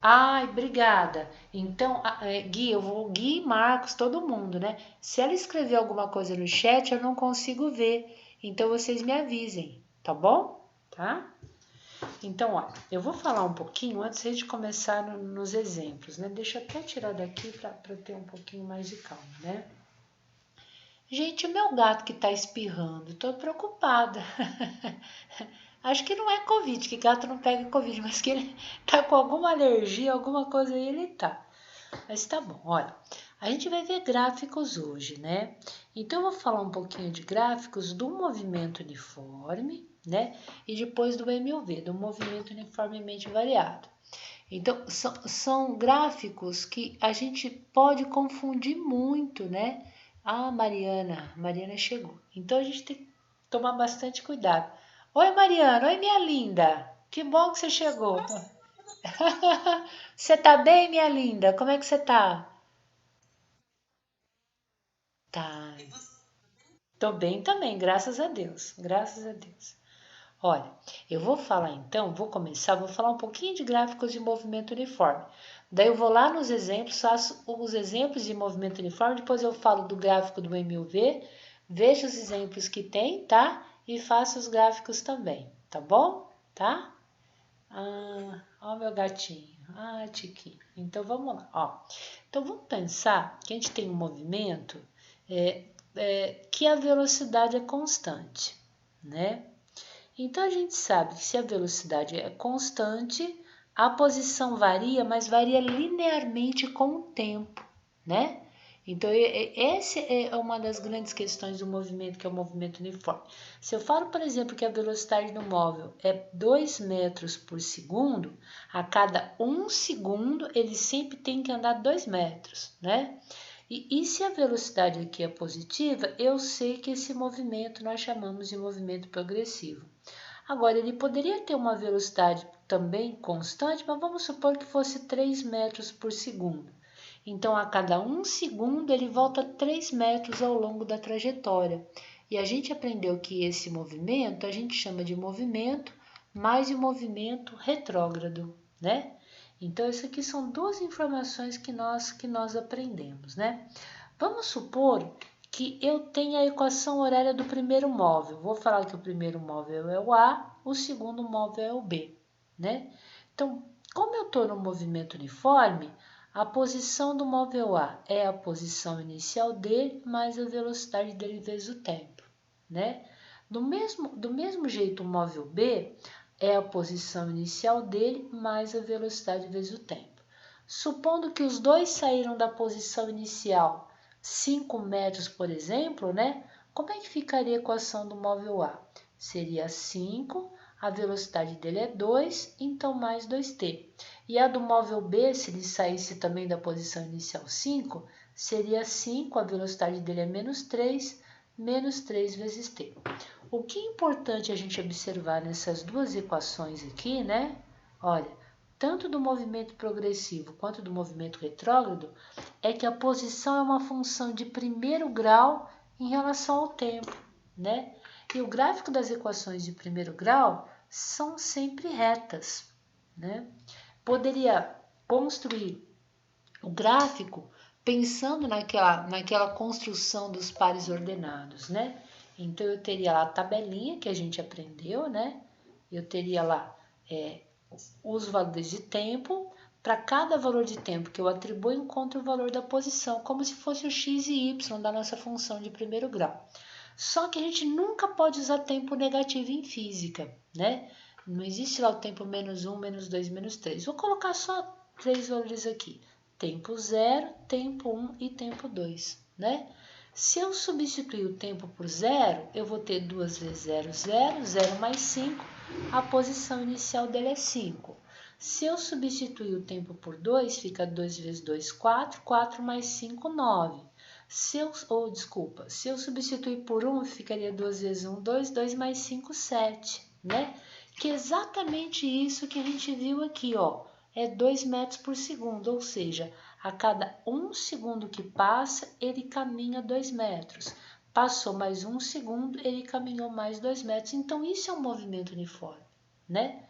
Ai, obrigada. Então, Gui, Gui, Marcos, todo mundo, né? Se ela escrever alguma coisa no chat, eu não consigo ver. Então, vocês me avisem, tá bom? Tá? Então, ó, eu vou falar um pouquinho antes de começar nos exemplos, né? Deixa eu até tirar daqui para ter um pouquinho mais de calma, né? Gente, o meu gato que tá espirrando, tô preocupada. Acho que não é Covid, que gato não pega Covid, mas que ele tá com alguma alergia, alguma coisa aí ele tá. Mas tá bom, olha, a gente vai ver gráficos hoje, né? Então eu vou falar um pouquinho de gráficos do movimento uniforme, né? E depois do MUV, do movimento uniformemente variado. Então, são gráficos que a gente pode confundir muito, né? Ah, Mariana chegou. Então a gente tem que tomar bastante cuidado. Oi, Mariana, oi, minha linda. Que bom que você chegou. Você tá bem, minha linda? Como é que você tá? Tá. Tô bem também, graças a Deus. Graças a Deus. Olha, eu vou falar então, vou falar um pouquinho de gráficos de movimento uniforme. Daí eu vou lá nos exemplos, faço os exemplos de movimento uniforme, depois eu falo do gráfico do MUV, vejo os exemplos que tem, tá? E faço os gráficos também, tá bom? Tá? Ah, ó meu gatinho. Ah, Tiquinho. Então vamos lá, ó. Então vamos pensar que a gente tem um movimento que a velocidade é constante, né? Então a gente sabe que se a velocidade é constante, a posição varia, mas varia linearmente com o tempo, né? Então essa é uma das grandes questões do movimento, que é o movimento uniforme. Se eu falo, por exemplo, que a velocidade do móvel é 2 metros por segundo, a cada 1 segundo ele sempre tem que andar 2 metros, né? E se a velocidade aqui é positiva, eu sei que esse movimento nós chamamos de movimento progressivo. Agora, ele poderia ter uma velocidade também constante, mas vamos supor que fosse 3 metros por segundo. Então, a cada 1 segundo, ele volta 3 metros ao longo da trajetória. E a gente aprendeu que esse movimento a gente chama de movimento mais de movimento retrógrado, né? Então, isso aqui são duas informações que nós aprendemos, né? Vamos supor que eu tenha a equação horária do primeiro móvel. Vou falar que o primeiro móvel é o A, o segundo móvel é o B, né? Então, como eu estou no movimento uniforme, a posição do móvel A é a posição inicial dele mais a velocidade dele vezes o tempo, né? Do mesmo jeito, o móvel B é a posição inicial dele mais a velocidade vezes o tempo. Supondo que os dois saíram da posição inicial 5 metros, por exemplo, né? Como é que ficaria a equação do móvel A? Seria 5, a velocidade dele é 2, então mais 2t. E a do móvel B, se ele saísse também da posição inicial 5, seria 5, a velocidade dele é menos 3 vezes t. O que é importante a gente observar nessas duas equações aqui, né? Olha, tanto do movimento progressivo quanto do movimento retrógrado, é que a posição é uma função de primeiro grau em relação ao tempo, né? E o gráfico das equações de primeiro grau são sempre retas, né? Poderia construir o gráfico pensando naquela construção dos pares ordenados, né? Então eu teria lá a tabelinha que a gente aprendeu, né? Eu teria lá os valores de tempo. Para cada valor de tempo que eu atribuo, eu encontro o valor da posição, como se fosse o x e y da nossa função de primeiro grau. Só que a gente nunca pode usar tempo negativo em física, né? Não existe lá o tempo menos 1, menos 2, menos 3. Vou colocar só 3 valores aqui. Tempo 0, tempo 1 e tempo 2, né? Se eu substituir o tempo por zero, eu vou ter 2 vezes 0, 0, 0 mais 5, a posição inicial dele é 5. Se eu substituir o tempo por 2, fica 2 vezes 2, 4, 4 mais 5, 9. Se eu substituir por 1, ficaria 2 vezes 1, 2, 2 mais 5, 7, né? Que é exatamente isso que a gente viu aqui, ó. É 2 metros por segundo, ou seja, a cada 1 segundo que passa, ele caminha 2 metros. Passou mais 1 segundo, ele caminhou mais 2 metros. Então, isso é um movimento uniforme, né?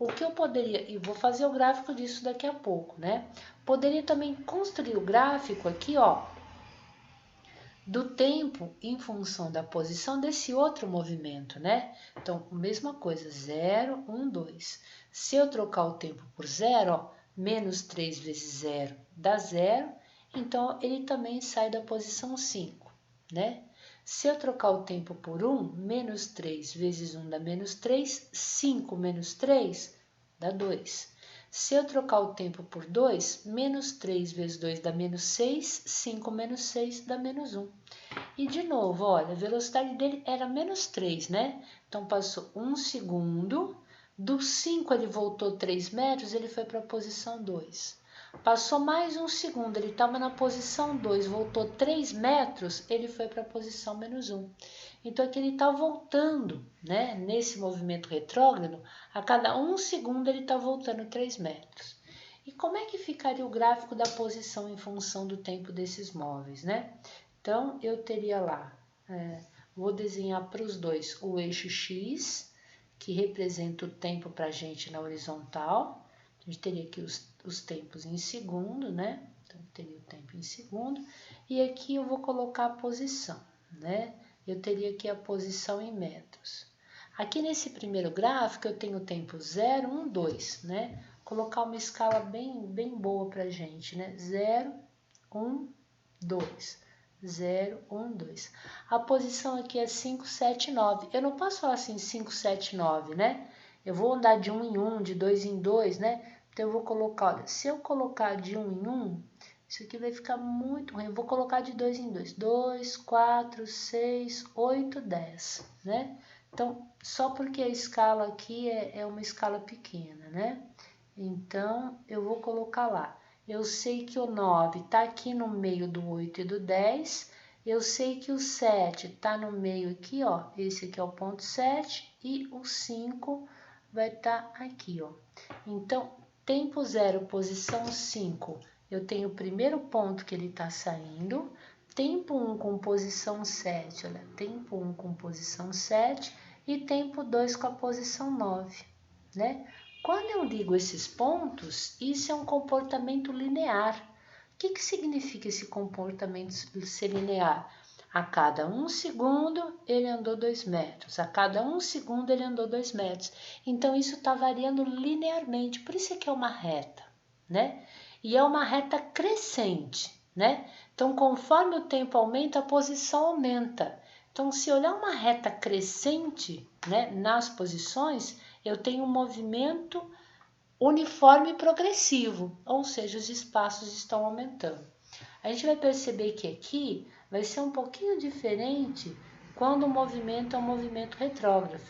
O que eu poderia, e vou fazer o gráfico disso daqui a pouco, né? Poderia também construir o gráfico aqui, ó, do tempo em função da posição desse outro movimento, né? Então, mesma coisa, 0, 1, 2. Se eu trocar o tempo por 0, ó, menos 3 vezes 0 dá 0, então ele também sai da posição 5, né? Se eu trocar o tempo por 1, menos 3 vezes 1 dá menos 3, 5 menos 3 dá 2. Se eu trocar o tempo por 2, menos 3 vezes 2 dá menos 6, 5 menos 6 dá menos 1. E de novo, olha, a velocidade dele era menos 3, né? Então passou 1 segundo, do 5 ele voltou 3 metros, ele foi para a posição 2. Passou mais 1 segundo, ele estava na posição 2, voltou 3 metros, ele foi para a posição menos 1. Então aqui ele está voltando, né? Nesse movimento retrógrado, a cada 1 segundo ele está voltando 3 metros. E como é que ficaria o gráfico da posição em função do tempo desses móveis, né? Então, eu teria lá, vou desenhar para os dois o eixo X, que representa o tempo para a gente na horizontal. A gente teria aqui os tempos em segundo, né? Então, teria o tempo em segundo. E aqui eu vou colocar a posição, né? Eu teria aqui a posição em metros. Aqui nesse primeiro gráfico eu tenho o tempo 0, 1, 2, né? Colocar uma escala bem boa para a gente, né? 0, 1, 2. 0, 1, 2. A posição aqui é 5, 7, 9. Eu não posso falar assim 5, 7, 9, né? Eu vou andar de 1 em 1, de 2 em 2, né? Então eu vou colocar, olha, se eu colocar de 1 em 1, isso aqui vai ficar muito ruim. Eu vou colocar de 2 em 2. 2, 4, 6, 8, 10, né? Então, só porque a escala aqui é uma escala pequena, né? Então, eu vou colocar lá. Eu sei que o 9 está aqui no meio do 8 e do 10. Eu sei que o 7 está no meio aqui, ó. Esse aqui é o ponto 7 e o 5 vai estar aqui, ó. Então, tempo 0, posição 5, eu tenho o primeiro ponto que ele está saindo. Tempo 1 com posição 7, olha, tempo 1 com posição 7 e tempo 2 com a posição 9, né? Quando eu ligo esses pontos, isso é um comportamento linear. O que significa esse comportamento ser linear? A cada 1 segundo, ele andou 2 metros. A cada 1 segundo, ele andou 2 metros. Então, isso está variando linearmente. Por isso é que é uma reta, né? E é uma reta crescente, né? Então, conforme o tempo aumenta, a posição aumenta. Então, se olhar uma reta crescente, né, nas posições, eu tenho um movimento uniforme e progressivo, ou seja, os espaços estão aumentando. A gente vai perceber que aqui vai ser um pouquinho diferente quando o movimento é um movimento retrógrado.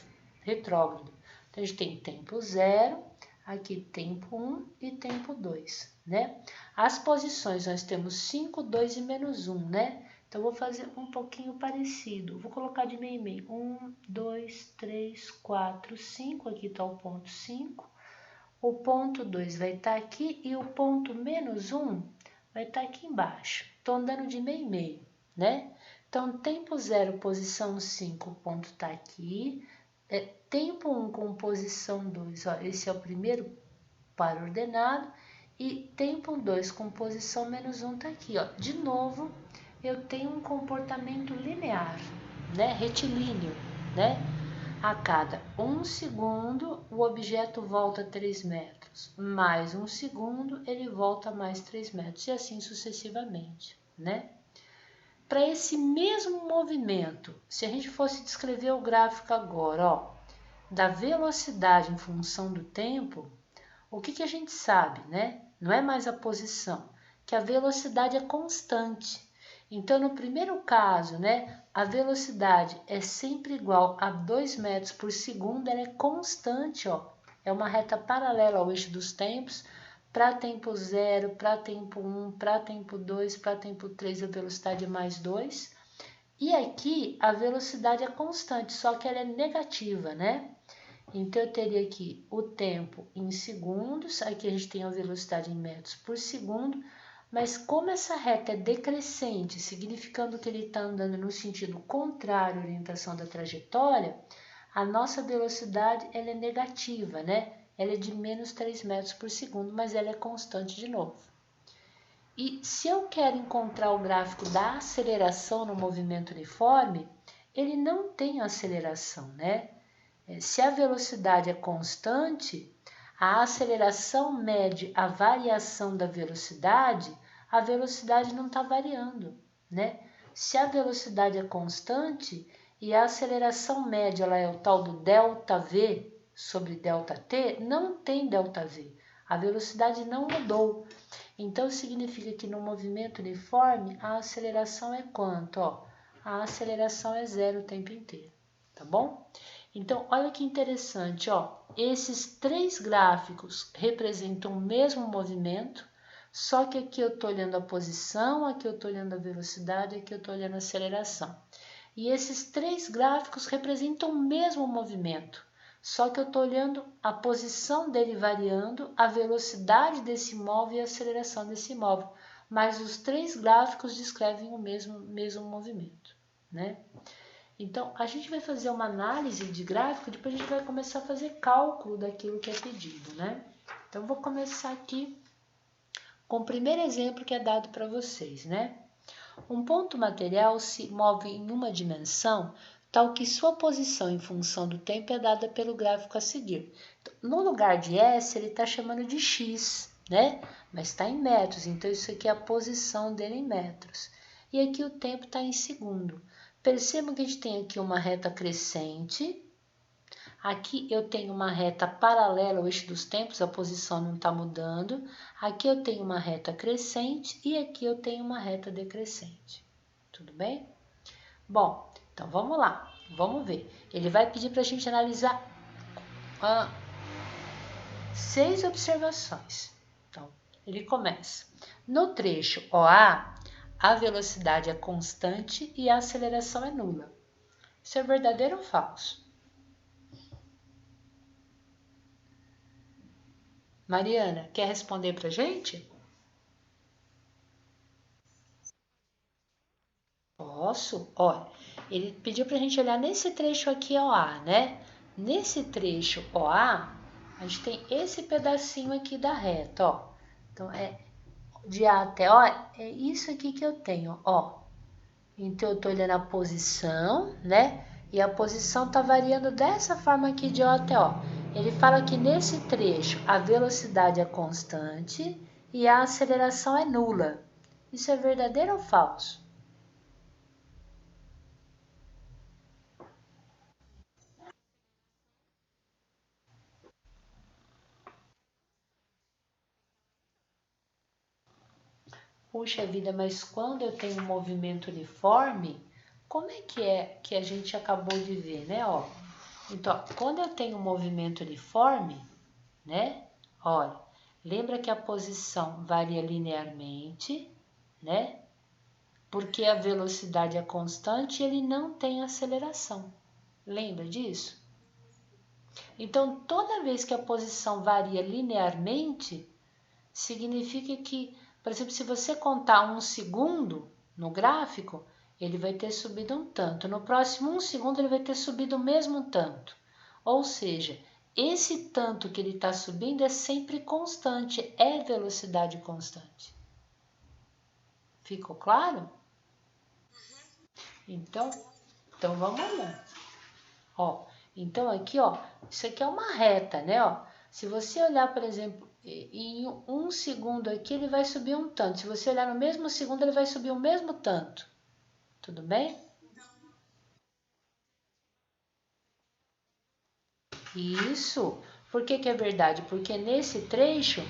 Então, a gente tem tempo 0, aqui tempo 1 e tempo 2, né? As posições nós temos 5, 2 e menos 1, né? Então, vou fazer um pouquinho parecido. Vou colocar de meio e meio. 1, 2, 3, 4, 5. Aqui está o ponto 5. O ponto 2 vai estar aqui e o ponto menos 1 vai estar aqui embaixo. Estou andando de meio e meio, né? Então, tempo 0, posição 5, o ponto está aqui. Tempo 1 com posição 2, ó, esse é o primeiro par ordenado. E tempo 2 com posição menos 1 está aqui, ó. De novo, eu tenho um comportamento linear, né? Retilíneo, né? A cada 1 segundo, o objeto volta 3 metros. Mais 1 segundo, ele volta mais 3 metros. E assim sucessivamente, né? Para esse mesmo movimento, se a gente fosse descrever o gráfico agora, ó, da velocidade em função do tempo, o que a gente sabe, né? Não é mais a posição, que a velocidade é constante. Então, no primeiro caso, né, a velocidade é sempre igual a 2 metros por segundo, ela é constante, ó. É uma reta paralela ao eixo dos tempos, para tempo 0, para tempo 1, para tempo 2, para tempo 3, a velocidade é mais 2. E aqui a velocidade é constante, só que ela é negativa, né? Então, eu teria aqui o tempo em segundos, aqui a gente tem a velocidade em metros por segundo, mas como essa reta é decrescente, significando que ele está andando no sentido contrário à orientação da trajetória, a nossa velocidade ela é negativa, né? ela é de menos 3 metros por segundo, mas ela é constante de novo. E se eu quero encontrar o gráfico da aceleração no movimento uniforme, ele não tem aceleração, né? Se a velocidade é constante, a aceleração mede a variação da velocidade, a velocidade não está variando, né? Se a velocidade é constante e a aceleração média ela é o tal do ΔV sobre ΔT, não tem ΔV. A velocidade não mudou. Então, significa que no movimento uniforme, a aceleração é quanto? Ó, a aceleração é zero o tempo inteiro, tá bom? Então, olha que interessante, ó. Esses três gráficos representam o mesmo movimento, só que aqui eu estou olhando a posição, aqui eu estou olhando a velocidade, aqui eu estou olhando a aceleração. E esses três gráficos representam o mesmo movimento, só que eu estou olhando a posição dele variando, a velocidade desse móvel e a aceleração desse móvel. Mas os três gráficos descrevem o mesmo movimento, né? Então, a gente vai fazer uma análise de gráfico, depois a gente vai começar a fazer cálculo daquilo que é pedido, né? Então, vou começar aqui com o primeiro exemplo que é dado para vocês, né? Um ponto material se move em uma dimensão tal que sua posição em função do tempo é dada pelo gráfico a seguir. Então, no lugar de S, ele está chamando de X, né? Mas está em metros, então isso aqui é a posição dele em metros. E aqui o tempo está em segundo. Percebam que a gente tem aqui uma reta crescente. Aqui eu tenho uma reta paralela ao eixo dos tempos, a posição não está mudando. Aqui eu tenho uma reta crescente e aqui eu tenho uma reta decrescente. Tudo bem? Bom, então vamos lá, vamos ver. Ele vai pedir para a gente analisar 6 observações. Então, ele começa. No trecho OA, a velocidade é constante e a aceleração é nula. Isso é verdadeiro ou falso? Mariana, quer responder para a gente? Posso? Olha, ele pediu para a gente olhar nesse trecho aqui OA, né? Nesse trecho OA, a gente tem esse pedacinho aqui da reta, ó. Então, de A até O, é isso aqui que eu tenho, ó. Então, eu estou olhando a posição, né? E a posição está variando dessa forma aqui de O até O. Ele fala que nesse trecho a velocidade é constante e a aceleração é nula. Isso é verdadeiro ou falso? Puxa vida, mas quando eu tenho um movimento uniforme, como é que a gente acabou de ver, né? Ó, então, quando eu tenho um movimento uniforme, né? Olha, lembra que a posição varia linearmente, né? Porque a velocidade é constante e ele não tem aceleração. Lembra disso? Então, toda vez que a posição varia linearmente, significa que, por exemplo, se você contar 1 segundo no gráfico, ele vai ter subido um tanto. No próximo 1 segundo, ele vai ter subido o mesmo tanto. Ou seja, esse tanto que ele está subindo é sempre constante, é velocidade constante. Ficou claro? Então vamos lá. Ó, então aqui, ó, isso aqui é uma reta, né? Ó, se você olhar, por exemplo, em 1 segundo aqui, ele vai subir um tanto. Se você olhar no mesmo segundo, ele vai subir o mesmo tanto. Tudo bem? Isso. Por que que é verdade? Porque nesse trecho,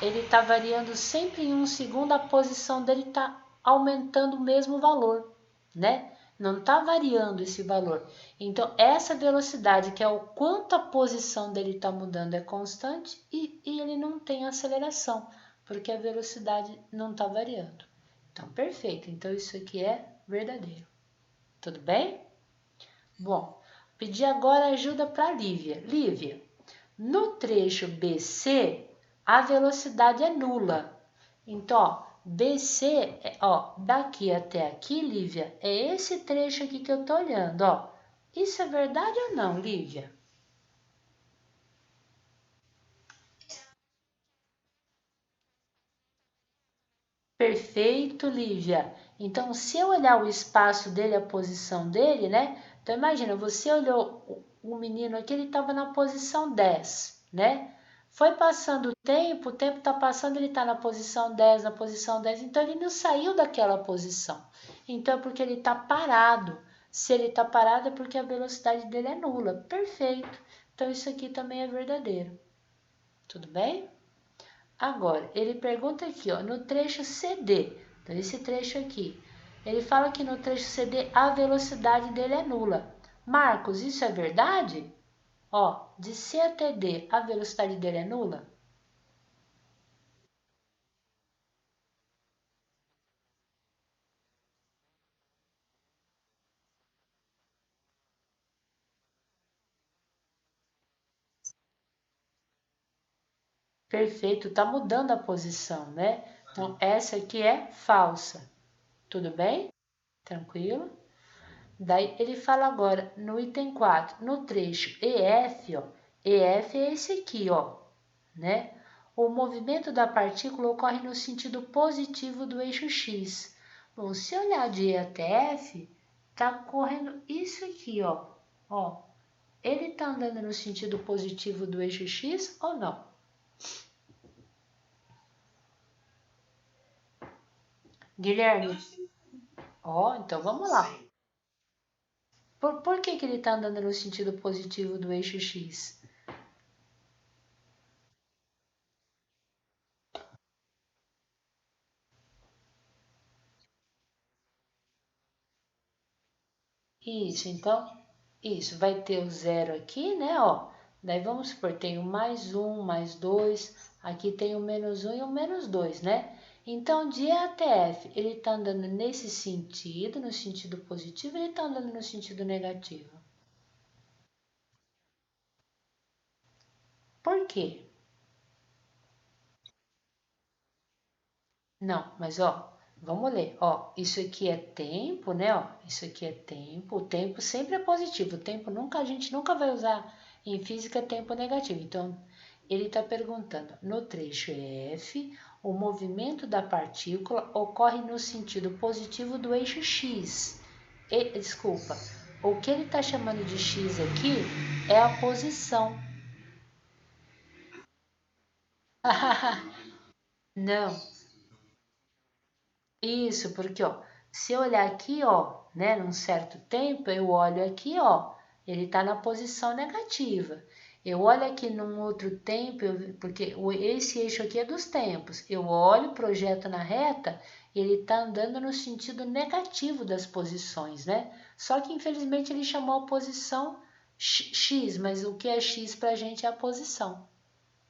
ele está variando sempre em 1 segundo, a posição dele está aumentando o mesmo valor, né? Não está variando esse valor. Então, essa velocidade, que é o quanto a posição dele está mudando, é constante e ele não tem aceleração, porque a velocidade não está variando. Então, perfeito. Então, isso aqui é verdadeiro. Tudo bem? Bom, pedi agora ajuda para Lívia. Lívia, no trecho BC, a velocidade é nula. Então, ó, BC, ó, daqui até aqui, Lívia, é esse trecho aqui que eu tô olhando, ó. Isso é verdade ou não, Lívia? Perfeito, Lívia. Então, se eu olhar o espaço dele, a posição dele, né? Então, imagina, você olhou o menino aqui, ele estava na posição 10, né? Foi passando o tempo está passando, ele está na posição 10, na posição 10, então ele não saiu daquela posição. Então, é porque ele está parado. Se ele está parado, é porque a velocidade dele é nula. Perfeito. Então, isso aqui também é verdadeiro. Tudo bem? Agora, ele pergunta aqui, ó, no trecho CD, então esse trecho aqui, ele fala que no trecho CD a velocidade dele é nula. Marcos, isso é verdade? Ó, de C até D, a velocidade dele é nula? Perfeito, tá mudando a posição, né? Então, essa aqui é falsa. Tudo bem? Tranquilo? Daí ele fala agora no item 4, no trecho EF, ó. EF é esse aqui, ó, né? O movimento da partícula ocorre no sentido positivo do eixo x. Bom, se olhar de E até F, tá correndo isso aqui, ó. Ó, ele tá andando no sentido positivo do eixo x ou não? Guilherme, ó, então vamos lá. Por que ele tá andando no sentido positivo do eixo x? Isso, então, isso, vai ter o zero aqui, né, ó. Daí vamos supor, tem o mais um, mais dois, aqui tem o menos um e o menos dois, né? Então, de E até F, ele está andando nesse sentido, no sentido positivo, ele está andando no sentido negativo. Por quê? Não, mas ó, vamos ler. Ó, isso aqui é tempo, né? Ó, isso aqui é tempo. O tempo sempre é positivo. O tempo nunca a gente nunca vai usar em física tempo negativo. Então, ele está perguntando: no trecho F, o movimento da partícula ocorre no sentido positivo do eixo x. Desculpa, o que ele está chamando de x aqui é a posição. Não, isso, porque ó, se eu olhar aqui, ó, né, num certo tempo, eu olho aqui, ó, ele está na posição negativa. Eu olho aqui num outro tempo, porque esse eixo aqui é dos tempos. Eu olho, projeto na reta, ele está andando no sentido negativo das posições, né? Só que infelizmente ele chamou a posição x, mas o que é x para a gente é a posição.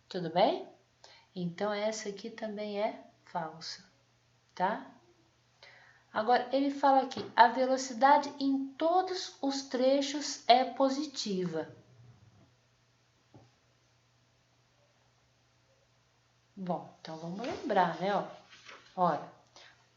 Tudo bem? Então essa aqui também é falsa, tá? Agora, ele fala aqui, a velocidade em todos os trechos é positiva. Bom, então vamos lembrar, né? Ó. Olha,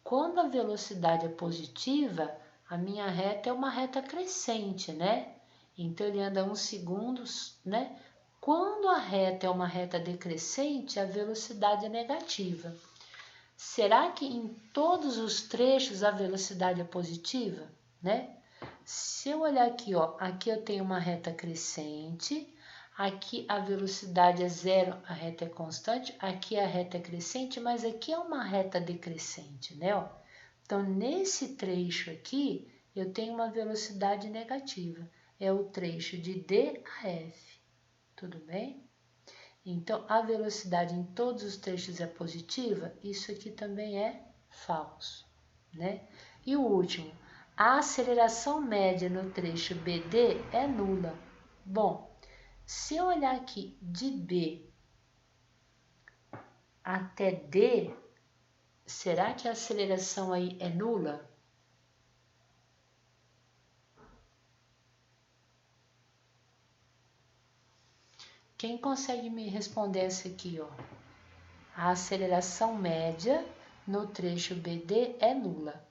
quando a velocidade é positiva, a minha reta é uma reta crescente, né? Então, ele anda uns segundos, né? Quando a reta é uma reta decrescente, a velocidade é negativa. Será que em todos os trechos a velocidade é positiva, né? Se eu olhar aqui, ó, aqui eu tenho uma reta crescente, aqui a velocidade é zero, a reta é constante, aqui a reta é crescente, mas aqui é uma reta decrescente, né? Ó. Então, nesse trecho aqui, eu tenho uma velocidade negativa. É o trecho de D a F. Tudo bem? Então, a velocidade em todos os trechos é positiva? Isso aqui também é falso, né? E o último, a aceleração média no trecho BD é nula. Bom, se eu olhar aqui de B até D, será que a aceleração aí é nula? Quem consegue me responder essa aqui, ó? A aceleração média no trecho BD é nula.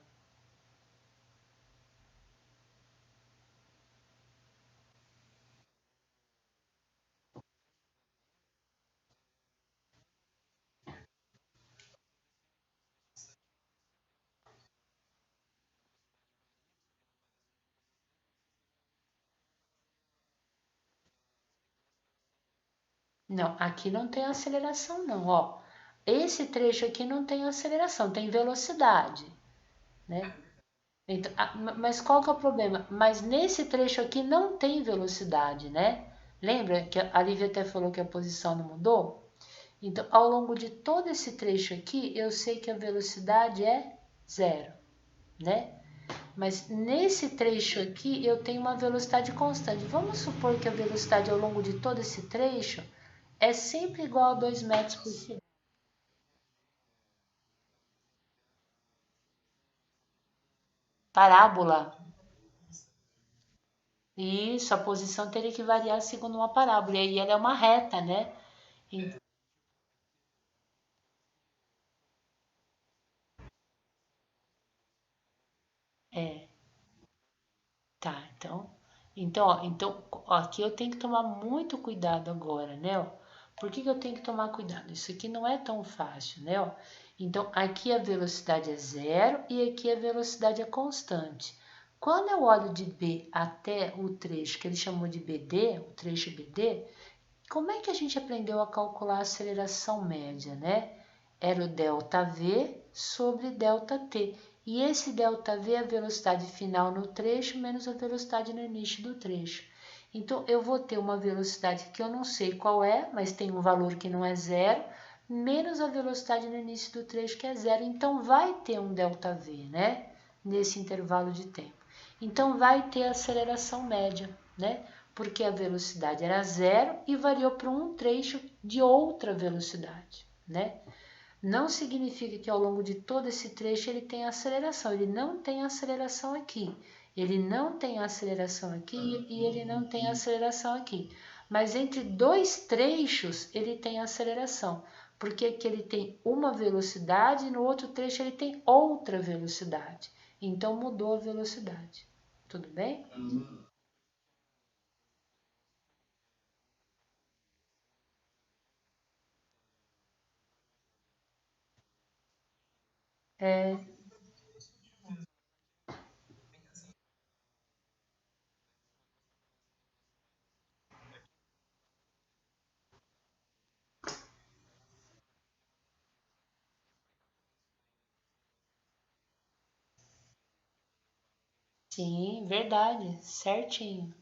Não, aqui não tem aceleração não, ó. Esse trecho aqui não tem aceleração, tem velocidade, né? Então, mas qual que é o problema? Mas nesse trecho aqui não tem velocidade, né? Lembra que a Lívia até falou que a posição não mudou? Então, ao longo de todo esse trecho aqui, eu sei que a velocidade é zero, né? Mas nesse trecho aqui, eu tenho uma velocidade constante. Vamos supor que a velocidade ao longo de todo esse trecho é sempre igual a 2 metros por segundo. Parábola. Isso, a posição teria que variar segundo uma parábola. E aí ela é uma reta, né? É, tá. Ó, aqui eu tenho que tomar muito cuidado agora, né? Ó? Por que eu tenho que tomar cuidado? Isso aqui não é tão fácil, né? Ó? Então, aqui a velocidade é zero e aqui a velocidade é constante. Quando eu olho de B até o trecho que ele chamou de BD, o trecho BD, como é que a gente aprendeu a calcular a aceleração média, né? Era o ΔV sobre ΔT. E esse ΔV é a velocidade final no trecho menos a velocidade no início do trecho. Então, eu vou ter uma velocidade que eu não sei qual é, mas tem um valor que não é zero, menos a velocidade no início do trecho que é zero. Então, vai ter um ΔV, né? Nesse intervalo de tempo. Então, vai ter a aceleração média, né? Porque a velocidade era zero e variou para um trecho de outra velocidade, né? Não significa que ao longo de todo esse trecho ele tem aceleração, ele não tem aceleração aqui, ele não tem aceleração aqui e ele não tem aceleração aqui. Mas entre dois trechos ele tem aceleração, porque aqui ele tem uma velocidade e no outro trecho ele tem outra velocidade. Então mudou a velocidade. Tudo bem? É, sim, verdade, certinho.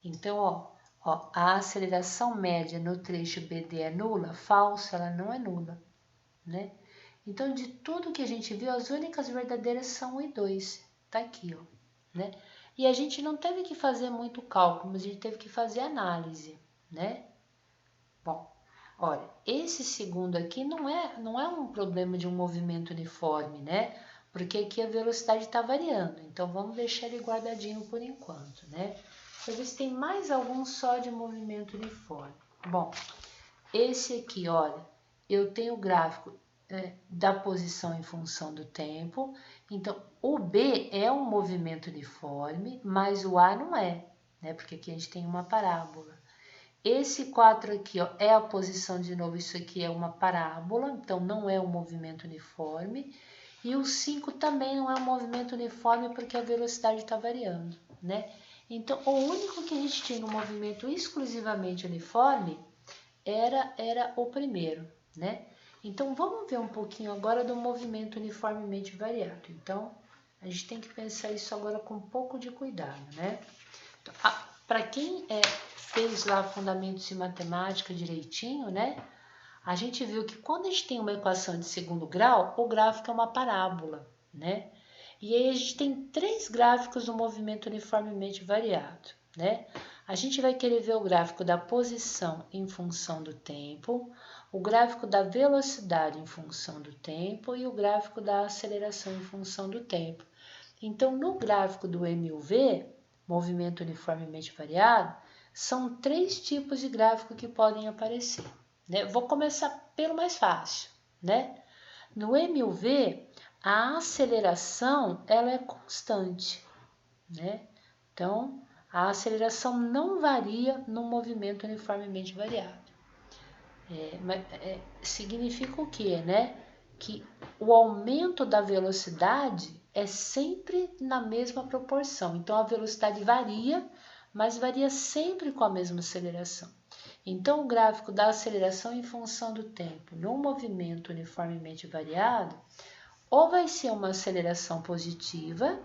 Então, ó, a aceleração média no trecho BD é nula? Falso, ela não é nula, né? Então, de tudo que a gente viu, as únicas verdadeiras são 1 e 2. Tá aqui, ó, né? E a gente não teve que fazer muito cálculo, mas a gente teve que fazer análise, né? Bom, olha, esse segundo aqui não é um problema de um movimento uniforme, né? Porque aqui a velocidade está variando, então vamos deixar ele guardadinho por enquanto, né? Para ver se tem mais algum só de movimento uniforme. Bom, esse aqui, olha, eu tenho o gráfico da posição em função do tempo, então o B é um movimento uniforme, mas o A não é, né? Porque aqui a gente tem uma parábola. Esse 4 aqui, ó, é a posição de novo, isso aqui é uma parábola, então não é um movimento uniforme. E o 5 também não é um movimento uniforme porque a velocidade está variando, né? Então, o único que a gente tinha no movimento exclusivamente uniforme era o primeiro, né? Então, vamos ver um pouquinho agora do movimento uniformemente variado. Então, a gente tem que pensar isso agora com um pouco de cuidado, né? Para quem fez lá fundamentos de matemática direitinho, né? A gente viu que quando a gente tem uma equação de segundo grau, o gráfico é uma parábola, né? E aí a gente tem três gráficos do movimento uniformemente variado, né? A gente vai querer ver o gráfico da posição em função do tempo, o gráfico da velocidade em função do tempo e o gráfico da aceleração em função do tempo. Então, no gráfico do MUV, movimento uniformemente variado, são três tipos de gráfico que podem aparecer, né? Vou começar pelo mais fácil, né? No MUV, a aceleração ela é constante, né? Então, a aceleração não varia no movimento uniformemente variado. Significa o quê, né? Que o aumento da velocidade é sempre na mesma proporção. Então, a velocidade varia, mas varia sempre com a mesma aceleração. Então, o gráfico da aceleração em função do tempo num movimento uniformemente variado, ou vai ser uma aceleração positiva,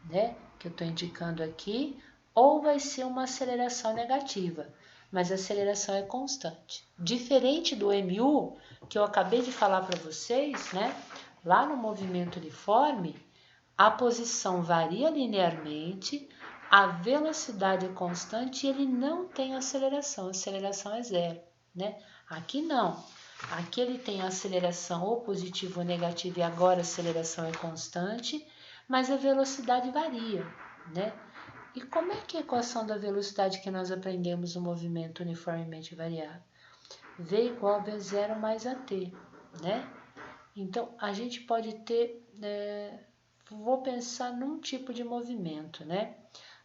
né, que eu estou indicando aqui, ou vai ser uma aceleração negativa, mas a aceleração é constante. Diferente do MU, que eu acabei de falar para vocês, né, lá no movimento uniforme, a posição varia linearmente, a velocidade é constante e ele não tem aceleração, a aceleração é zero, né? Aqui não, aqui ele tem a aceleração ou positiva ou negativa e agora a aceleração é constante, mas a velocidade varia, né? E como é que é a equação da velocidade que nós aprendemos no movimento uniformemente variado? V igual a V0 mais AT, né? Então, a gente pode ter, vou pensar num tipo de movimento, né?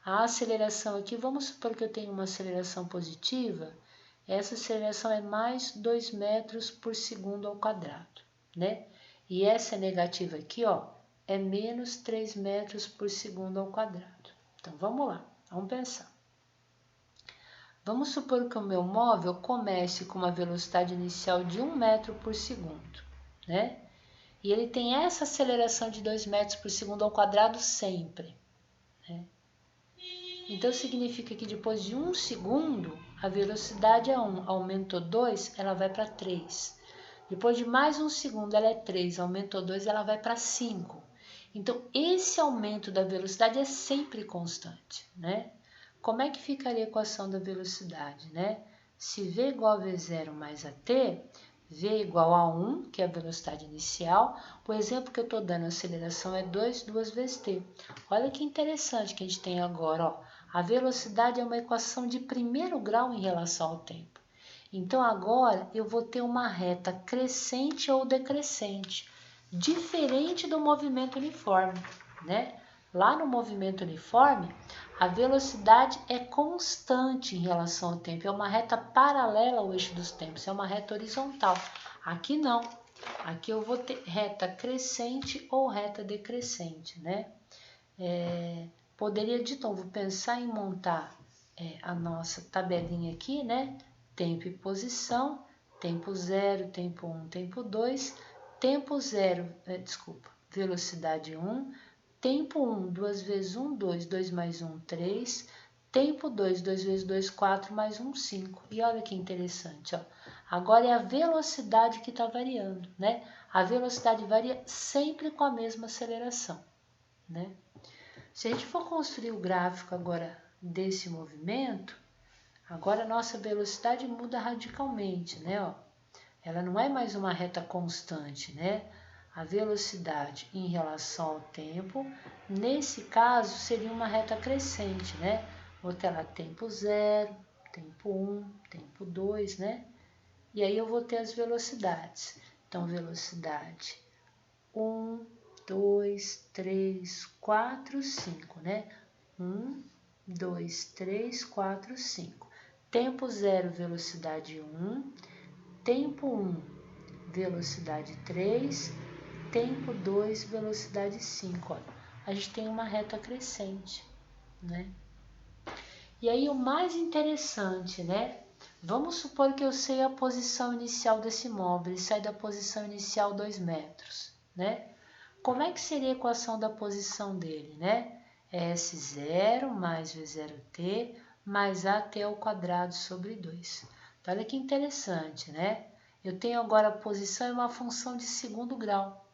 A aceleração aqui, vamos supor que eu tenho uma aceleração positiva, essa aceleração é mais 2 metros por segundo ao quadrado, né? E essa negativa aqui, ó, é menos 3 metros por segundo ao quadrado. Então, vamos lá, vamos pensar. Vamos supor que o meu móvel comece com uma velocidade inicial de 1 metro por segundo, né? E ele tem essa aceleração de 2 metros por segundo ao quadrado sempre, né? Então, significa que depois de 1 segundo, a velocidade é 1, aumentou 2, ela vai para 3. Depois de mais 1 segundo, ela é 3, aumentou 2, ela vai para 5. Então, esse aumento da velocidade é sempre constante, né? Como é que ficaria a equação da velocidade, né? Se V igual a V0 mais AT, V igual a 1, que é a velocidade inicial. O exemplo que eu estou dando, a aceleração é 2 vezes t. Olha que interessante que a gente tem agora, ó. A velocidade é uma equação de primeiro grau em relação ao tempo. Então, agora eu vou ter uma reta crescente ou decrescente, diferente do movimento uniforme, né? Lá no movimento uniforme, a velocidade é constante em relação ao tempo, é uma reta paralela ao eixo dos tempos, é uma reta horizontal. Aqui não, aqui eu vou ter reta crescente ou reta decrescente, né? Poderia de novo pensar em montar a nossa tabelinha aqui, né? Tempo e posição, tempo 0, tempo 1, tempo 2, tempo 0, velocidade 1, tempo 1, 2 vezes 1, 2, 2 mais 1, 3, tempo 2, 2 vezes 2, 4, mais 1, 5. E olha que interessante, ó. Agora é a velocidade que está variando, né? A velocidade varia sempre com a mesma aceleração, né? Se a gente for construir o gráfico agora desse movimento, agora a nossa velocidade muda radicalmente, né? Ó, ela não é mais uma reta constante, né? A velocidade em relação ao tempo, nesse caso, seria uma reta crescente, né? Vou ter lá tempo 0, tempo 1, tempo 2, né? E aí eu vou ter as velocidades. Então, velocidade 1, 2, 3, 4, 5, né? 1, 2, 3, 4, 5. Tempo 0, velocidade 1. Tempo 1, velocidade 3. Tempo 2, velocidade 5. Olha, a gente tem uma reta crescente, né? E aí o mais interessante, né? Vamos supor que eu sei a posição inicial desse móvel, ele sai da posição inicial 2 metros, né? Como é que seria a equação da posição dele, né? É S0 mais V0t mais AT ao quadrado sobre 2. Então, olha que interessante, né? Eu tenho agora a posição em uma função de segundo grau.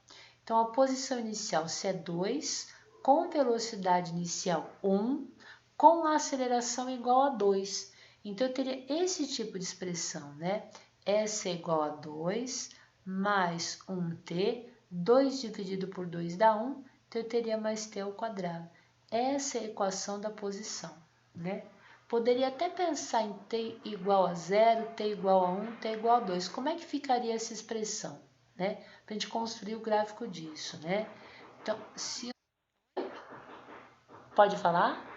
Então, a posição inicial, se é 2, com velocidade inicial 1, com a aceleração igual a 2. Então, eu teria esse tipo de expressão, né? S é igual a 2 mais 1t, 2 dividido por 2 dá 1, então eu teria mais t ao quadrado. Essa é a equação da posição, né? Poderia até pensar em t igual a 0, t igual a 1, t igual a 2. Como é que ficaria essa expressão, né? Para a gente construir o gráfico disso, né? Então, se... Pode falar?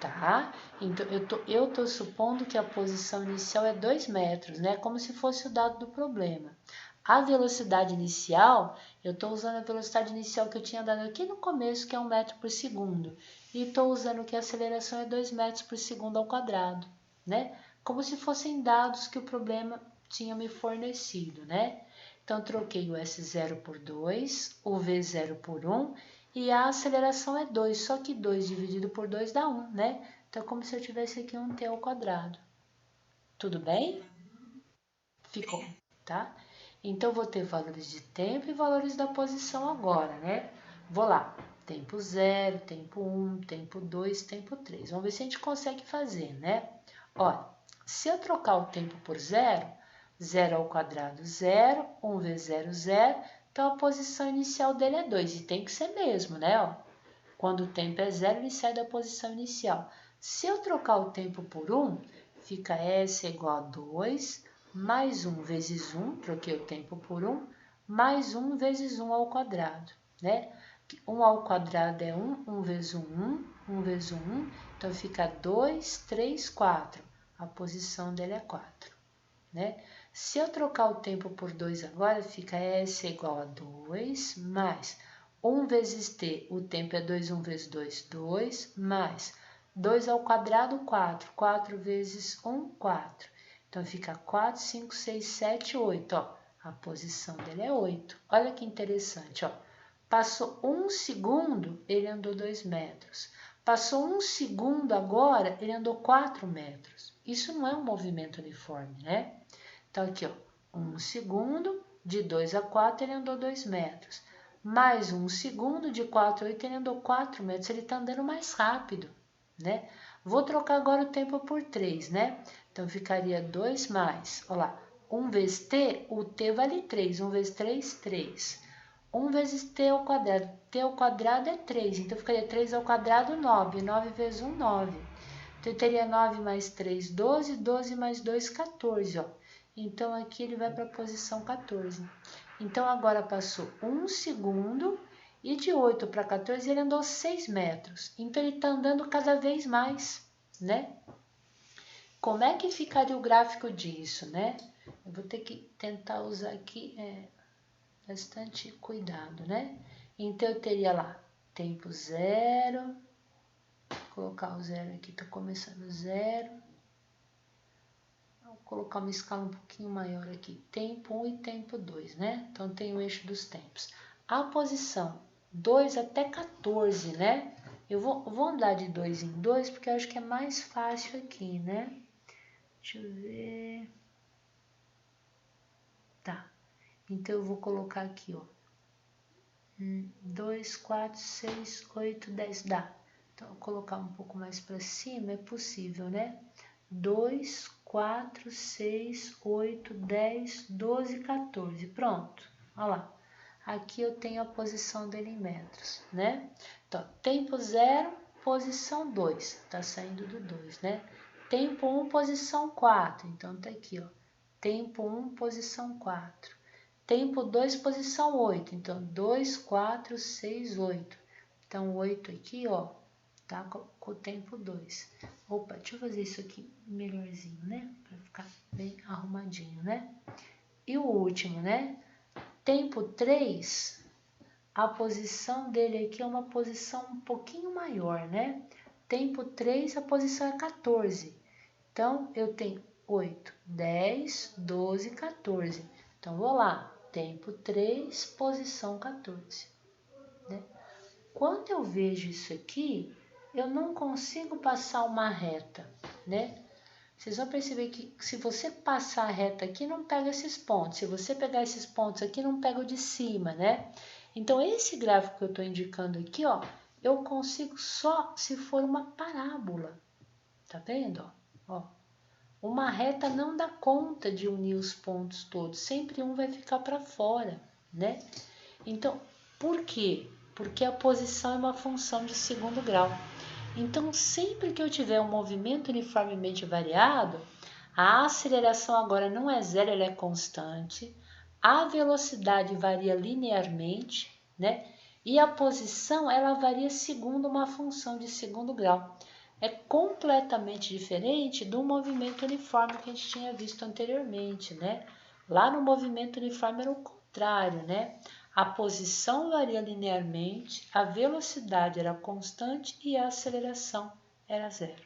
Tá? Então, eu tô supondo que a posição inicial é 2 metros, né? Como se fosse o dado do problema. A velocidade inicial, eu estou usando a velocidade inicial que eu tinha dado aqui no começo, que é 1 metro por segundo. E estou usando que a aceleração é 2 metros por segundo ao quadrado, né? Como se fossem dados que o problema tinha me fornecido, né? Então, troquei o S0 por 2, o V0 por 1, e a aceleração é 2, só que 2 dividido por 2 dá 1, né? Então, é como se eu tivesse aqui um T ao quadrado. Tudo bem? Ficou, tá? Então, vou ter valores de tempo e valores da posição agora, né? Vou lá, tempo 0, tempo 1, tempo 2, tempo 3. Vamos ver se a gente consegue fazer, né? Olha, se eu trocar o tempo por 0, 0 ao quadrado 0, 1 vezes 0, 0, então a posição inicial dele é 2, e tem que ser mesmo, né? Ó, quando o tempo é 0, ele sai da posição inicial. Se eu trocar o tempo por 1, fica S igual a 2, mais 1 vezes 1, troquei o tempo por 1, mais 1 vezes 1 ao quadrado, né? 1 ao quadrado é 1, 1 vezes 1, 1 vezes 1, então fica 2, 3, 4. A posição dele é 4, né? Se eu trocar o tempo por 2 agora, fica S igual a 2, mais 1 vezes t, o tempo é 2, 1 vezes 2, 2, mais 2 ao quadrado, 4. 4 vezes 1, 4. Então, fica 4, 5, 6, 7, 8. Ó, a posição dele é 8. Olha que interessante, ó. Passou 1 segundo, ele andou 2 metros. Passou 1 segundo agora, ele andou 4 metros. Isso não é um movimento uniforme, né? Então, aqui, ó, 1 segundo, de 2 a 4, ele andou 2 metros. Mais 1 segundo, de 4 a 8, ele andou 4 metros. Ele está andando mais rápido, né? Vou trocar agora o tempo por 3, né? Então, ficaria 2 mais, olha lá, 1 vezes t, o t vale 3. 1 vezes 3, 3. 1 vezes t ao quadrado. T ao quadrado é 3, então ficaria 3 ao quadrado, 9. 9 vezes 1, 9. Então, eu teria 9 mais 3, 12. 12 mais 2, 14, ó. Então, aqui ele vai para a posição 14. Então, agora passou 1 segundo e de 8 para 14 ele andou 6 metros. Então, ele está andando cada vez mais, né? Como é que ficaria o gráfico disso, né? Eu vou ter que tentar usar aqui bastante cuidado, né? Então, eu teria lá tempo 0, vou colocar o 0 aqui, estou começando 0. Vou colocar uma escala um pouquinho maior aqui, tempo 1 e tempo 2, né? Então, tem o eixo dos tempos. A posição 2 até 14, né? Eu vou andar de 2 em 2, porque eu acho que é mais fácil aqui, né? Deixa eu ver. Tá. Então, eu vou colocar aqui, ó. 2, 4, 6, 8, 10, dá. Então, vou colocar um pouco mais para cima, é possível, né? 2, 4, 6, 8, 10, 12, 14. Pronto. Olha lá. Aqui eu tenho a posição dele em metros, né? Então, tempo 0, posição 2. Tá saindo do 2, né? Tempo 1, posição 4. Então, tá aqui, ó. Tempo 1, posição 4. Tempo 2, posição 8. Então, 2, 4, 6, 8. Então, 8 aqui, ó, tá com o tempo 2. Opa, deixa eu fazer isso aqui melhorzinho, né? Para ficar bem arrumadinho, né? E o último, né? Tempo 3, a posição dele aqui é uma posição um pouquinho maior, né? Tempo 3, a posição é 14. Então, eu tenho 8, 10, 12, 14. Então, vou lá. Tempo 3, posição 14. Né? Quando eu vejo isso aqui, eu não consigo passar uma reta, né? Vocês vão perceber que se você passar a reta aqui, não pega esses pontos. Se você pegar esses pontos aqui, não pega o de cima, né? Então, esse gráfico que eu estou indicando aqui, ó, eu consigo só se for uma parábola. Tá vendo? Ó, uma reta não dá conta de unir os pontos todos. Sempre um vai ficar para fora, né? Então, por quê? Porque a posição é uma função de segundo grau. Então, sempre que eu tiver um movimento uniformemente variado, a aceleração agora não é zero, ela é constante. A velocidade varia linearmente, né? E a posição, ela varia segundo uma função de segundo grau. É completamente diferente do movimento uniforme que a gente tinha visto anteriormente, né? Lá no movimento uniforme era o contrário, né? A posição varia linearmente, a velocidade era constante e a aceleração era zero,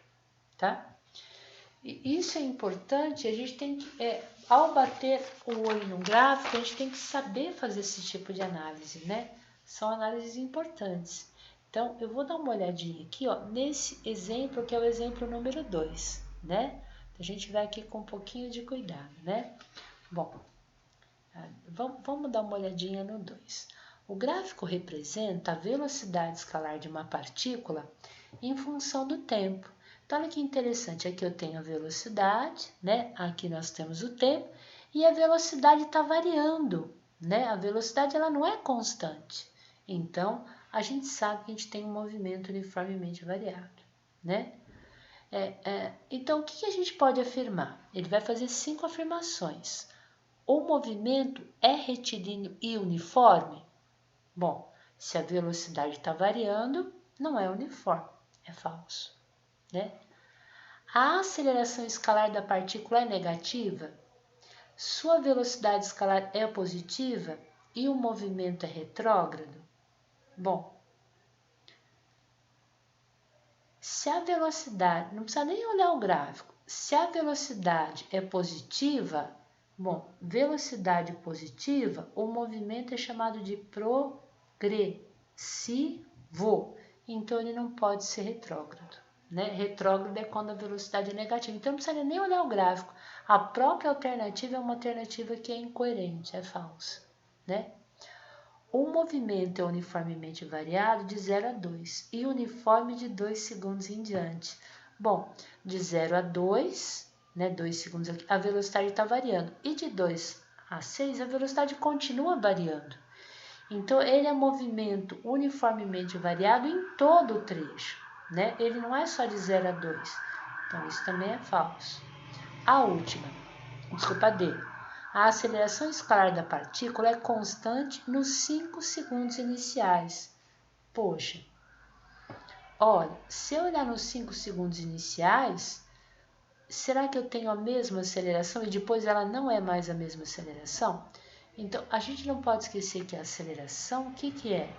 tá? E isso é importante, a gente tem que, ao bater o olho no gráfico, a gente tem que saber fazer esse tipo de análise, né? São análises importantes. Então, eu vou dar uma olhadinha aqui, ó, nesse exemplo, que é o exemplo número 2, né? A gente vai aqui com um pouquinho de cuidado, né? Bom, vamos dar uma olhadinha no 2. O gráfico representa a velocidade escalar de uma partícula em função do tempo. Então, olha que interessante, aqui eu tenho a velocidade, né? Aqui nós temos o tempo, e a velocidade está variando, né? A velocidade ela não é constante. Então, a gente sabe que a gente tem um movimento uniformemente variado, né? Então, o que a gente pode afirmar? Ele vai fazer 5 afirmações. O movimento é retilíneo e uniforme? Bom, se a velocidade está variando, não é uniforme, é falso, né? A aceleração escalar da partícula é negativa? Sua velocidade escalar é positiva e o movimento é retrógrado? Bom, se a velocidade, não precisa nem olhar o gráfico, se a velocidade é positiva, bom, velocidade positiva, o movimento é chamado de progressivo, então ele não pode ser retrógrado, né? Retrógrado é quando a velocidade é negativa, então não precisa nem olhar o gráfico, a própria alternativa é uma alternativa que é incoerente, é falsa, né? O movimento é uniformemente variado de 0 a 2 e uniforme de 2 segundos em diante. Bom, de 0 a 2, né, 2 segundos aqui, a velocidade está variando. E de 2 a 6, a velocidade continua variando. Então, ele é movimento uniformemente variado em todo o trecho, né? Ele não é só de 0 a 2. Então, isso também é falso. A última, desculpa, D. A aceleração escalar da partícula é constante nos 5 segundos iniciais. Poxa, olha, se eu olhar nos 5 segundos iniciais, será que eu tenho a mesma aceleração e depois ela não é mais a mesma aceleração? Então, a gente não pode esquecer que a aceleração, o que é?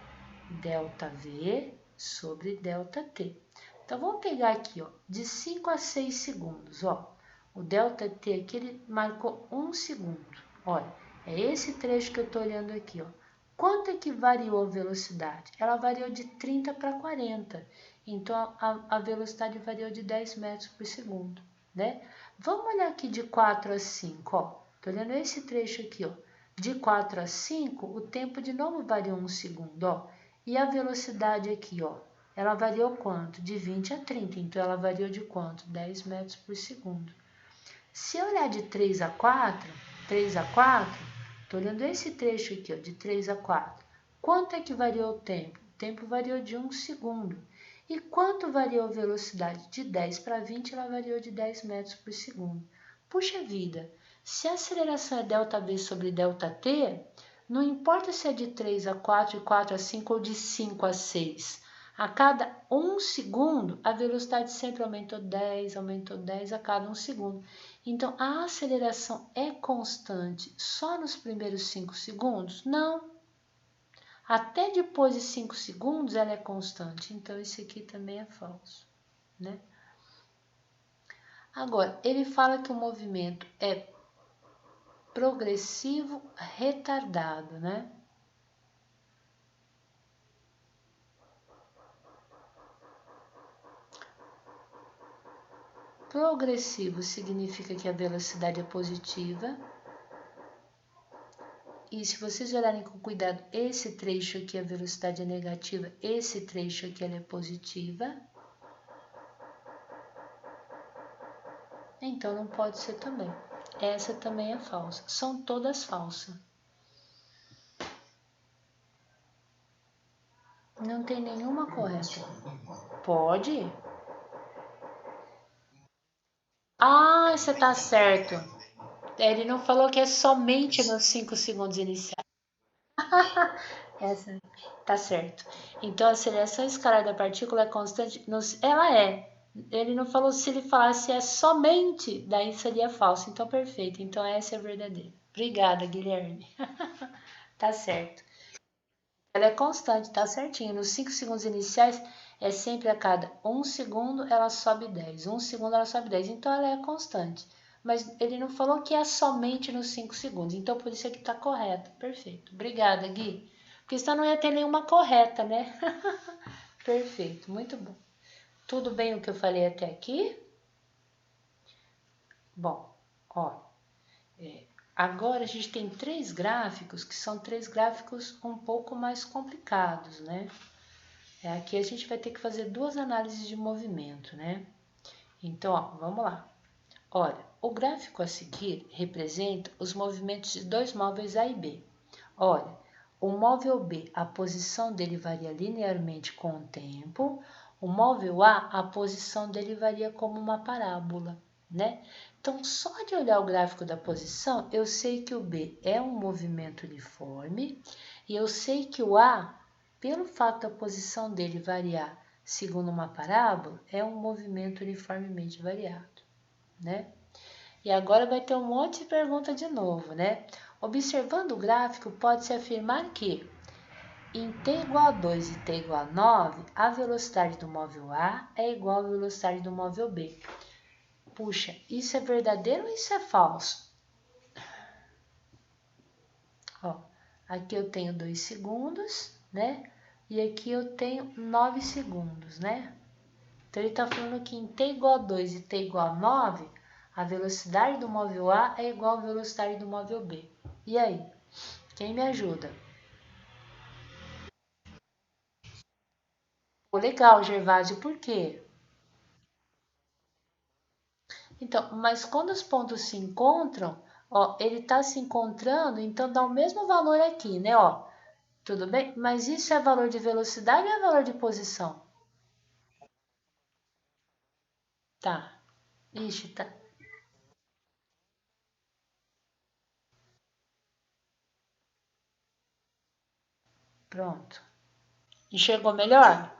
ΔV sobre ΔT. Então, vamos pegar aqui, ó, de 5 a 6 segundos, ó. O ΔT aqui, ele marcou 1 segundo. Olha, é esse trecho que eu estou olhando aqui, ó. Quanto é que variou a velocidade? Ela variou de 30 para 40. Então, a velocidade variou de 10 metros por segundo, né? Vamos olhar aqui de 4 a 5, ó. Estou olhando esse trecho aqui, ó. De 4 a 5, o tempo de novo variou 1 segundo, ó. E a velocidade aqui, ó. Ela variou quanto? De 20 a 30. Então, ela variou de quanto? 10 metros por segundo. Se eu olhar de 3 a 4, estou olhando esse trecho aqui, ó, de 3 a 4. Quanto é que variou o tempo? O tempo variou de 1 segundo. E quanto variou a velocidade? De 10 para 20, ela variou de 10 metros por segundo. Puxa vida, se a aceleração é ΔV sobre ΔT, não importa se é de 3 a 4, de 4 a 5 ou de 5 a 6. A cada 1 segundo, a velocidade sempre aumentou 10 a cada 1 segundo. Então, a aceleração é constante só nos primeiros 5 segundos? Não. Até depois de 5 segundos, ela é constante. Então, esse aqui também é falso, né? Agora, ele fala que o movimento é progressivo retardado, né? Progressivo significa que a velocidade é positiva. E se vocês olharem com cuidado, esse trecho aqui a velocidade é negativa, esse trecho aqui ela é positiva. Então não pode ser também. Essa também é falsa. São todas falsas. Não tem nenhuma correta. Pode? Ah, você tá certo. Ele não falou que é somente nos 5 segundos iniciais. Essa tá certo. Então a aceleração escalar da partícula é constante. Ela é. Ele não falou, se ele falasse é somente, daí seria falso. Então perfeito. Então essa é verdadeira. Obrigada, Guilherme. Tá certo. Ela é constante, tá certinho. Nos 5 segundos iniciais, é sempre a cada 1 segundo ela sobe 10. 1 segundo ela sobe 10. Então ela é constante. Mas ele não falou que é somente nos 5 segundos. Então por isso aqui tá correto. Perfeito. Obrigada, Gui. Porque senão não ia ter nenhuma correta, né? Perfeito. Muito bom. Tudo bem o que eu falei até aqui? Bom, ó. Agora a gente tem 3 gráficos que são 3 gráficos um pouco mais complicados, né? Aqui a gente vai ter que fazer 2 análises de movimento, né? Então, ó, vamos lá. Olha, o gráfico a seguir representa os movimentos de 2 móveis A e B. Olha, o móvel B, a posição dele varia linearmente com o tempo. O móvel A, a posição dele varia como uma parábola, né? Então, só de olhar o gráfico da posição, eu sei que o B é um movimento uniforme e eu sei que o A, pelo fato da posição dele variar segundo uma parábola, é um movimento uniformemente variado, né? E agora vai ter um monte de pergunta de novo, né? Observando o gráfico, pode-se afirmar que em t igual a 2 e t igual a 9, a velocidade do móvel A é igual à velocidade do móvel B. Puxa, isso é verdadeiro ou isso é falso? Ó, aqui eu tenho 2 segundos, né? E aqui eu tenho 9 segundos, né? Então ele está falando que em t igual a 2 e t igual a 9, a velocidade do móvel A é igual à velocidade do móvel B. E aí? Quem me ajuda? Pô, legal, Gervásio, por quê? Então, mas quando os pontos se encontram, ó, ele está se encontrando, então dá o mesmo valor aqui, né? Ó, tudo bem? Mas isso é valor de velocidade ou é valor de posição? Tá. Ixi, tá. Pronto. Enxergou melhor?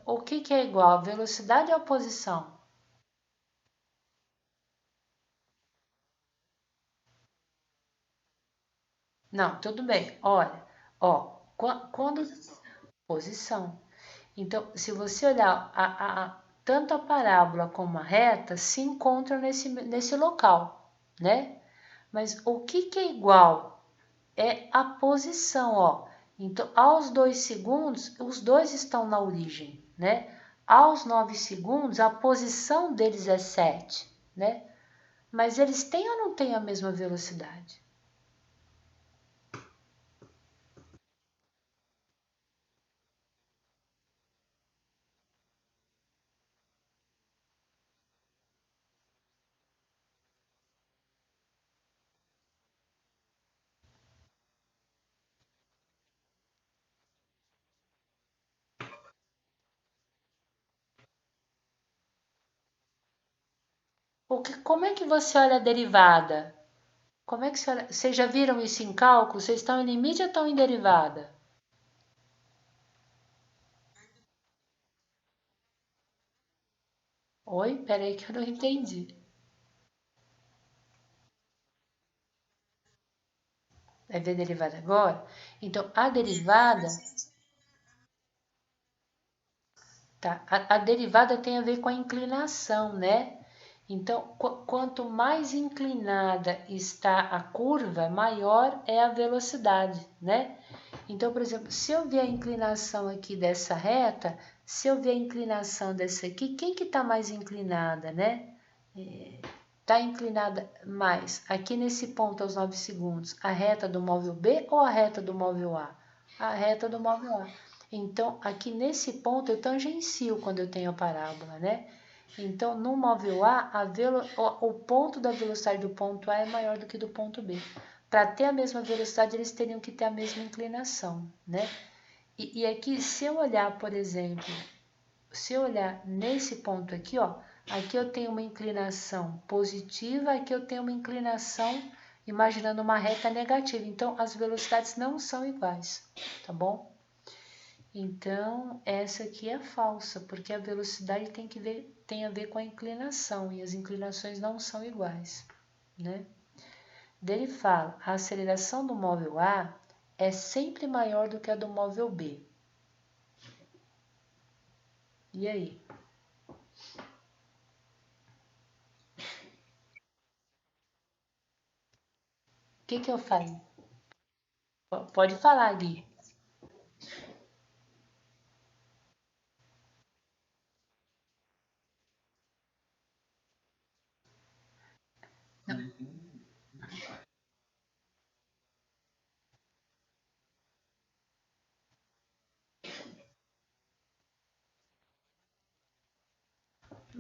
O que que é igual? Velocidade ou posição? Não, tudo bem. Olha, ó, quando posição. Então, se você olhar tanto a parábola como a reta se encontram nesse local, né? Mas o que que é igual? É a posição, ó. Então, aos 2 segundos, os dois estão na origem, né? Aos 9 segundos, a posição deles é 7, né? Mas eles têm ou não têm a mesma velocidade? Como é que você olha a derivada? Como é que você olha? Vocês já viram isso em cálculo? Vocês estão em limite ou estão em derivada? Oi, peraí que eu não entendi. Vai ver derivada agora? Então, a derivada, tá? A derivada tem a ver com a inclinação, né? Então, quanto mais inclinada está a curva, maior é a velocidade, né? Então, por exemplo, se eu ver a inclinação aqui dessa reta, se eu ver a inclinação dessa aqui, quem que está mais inclinada, né? Está inclinada mais aqui nesse ponto aos 9 segundos, a reta do móvel B ou a reta do móvel A? A reta do móvel A. Então, aqui nesse ponto eu tangencio quando eu tenho a parábola, né? Então, no móvel A, o ponto da velocidade do ponto A é maior do que do ponto B. Para ter a mesma velocidade, eles teriam que ter a mesma inclinação, né? E aqui, se eu olhar, por exemplo, se eu olhar nesse ponto aqui, ó, aqui eu tenho uma inclinação positiva, aqui eu tenho uma inclinação, imaginando uma reta negativa. Então, as velocidades não são iguais, tá bom? Então, essa aqui é falsa, porque a velocidade tem a ver com a inclinação, e as inclinações não são iguais, né? Daí ele fala, a aceleração do móvel A é sempre maior do que a do móvel B. E aí? O que eu faço? Pode falar, Gui.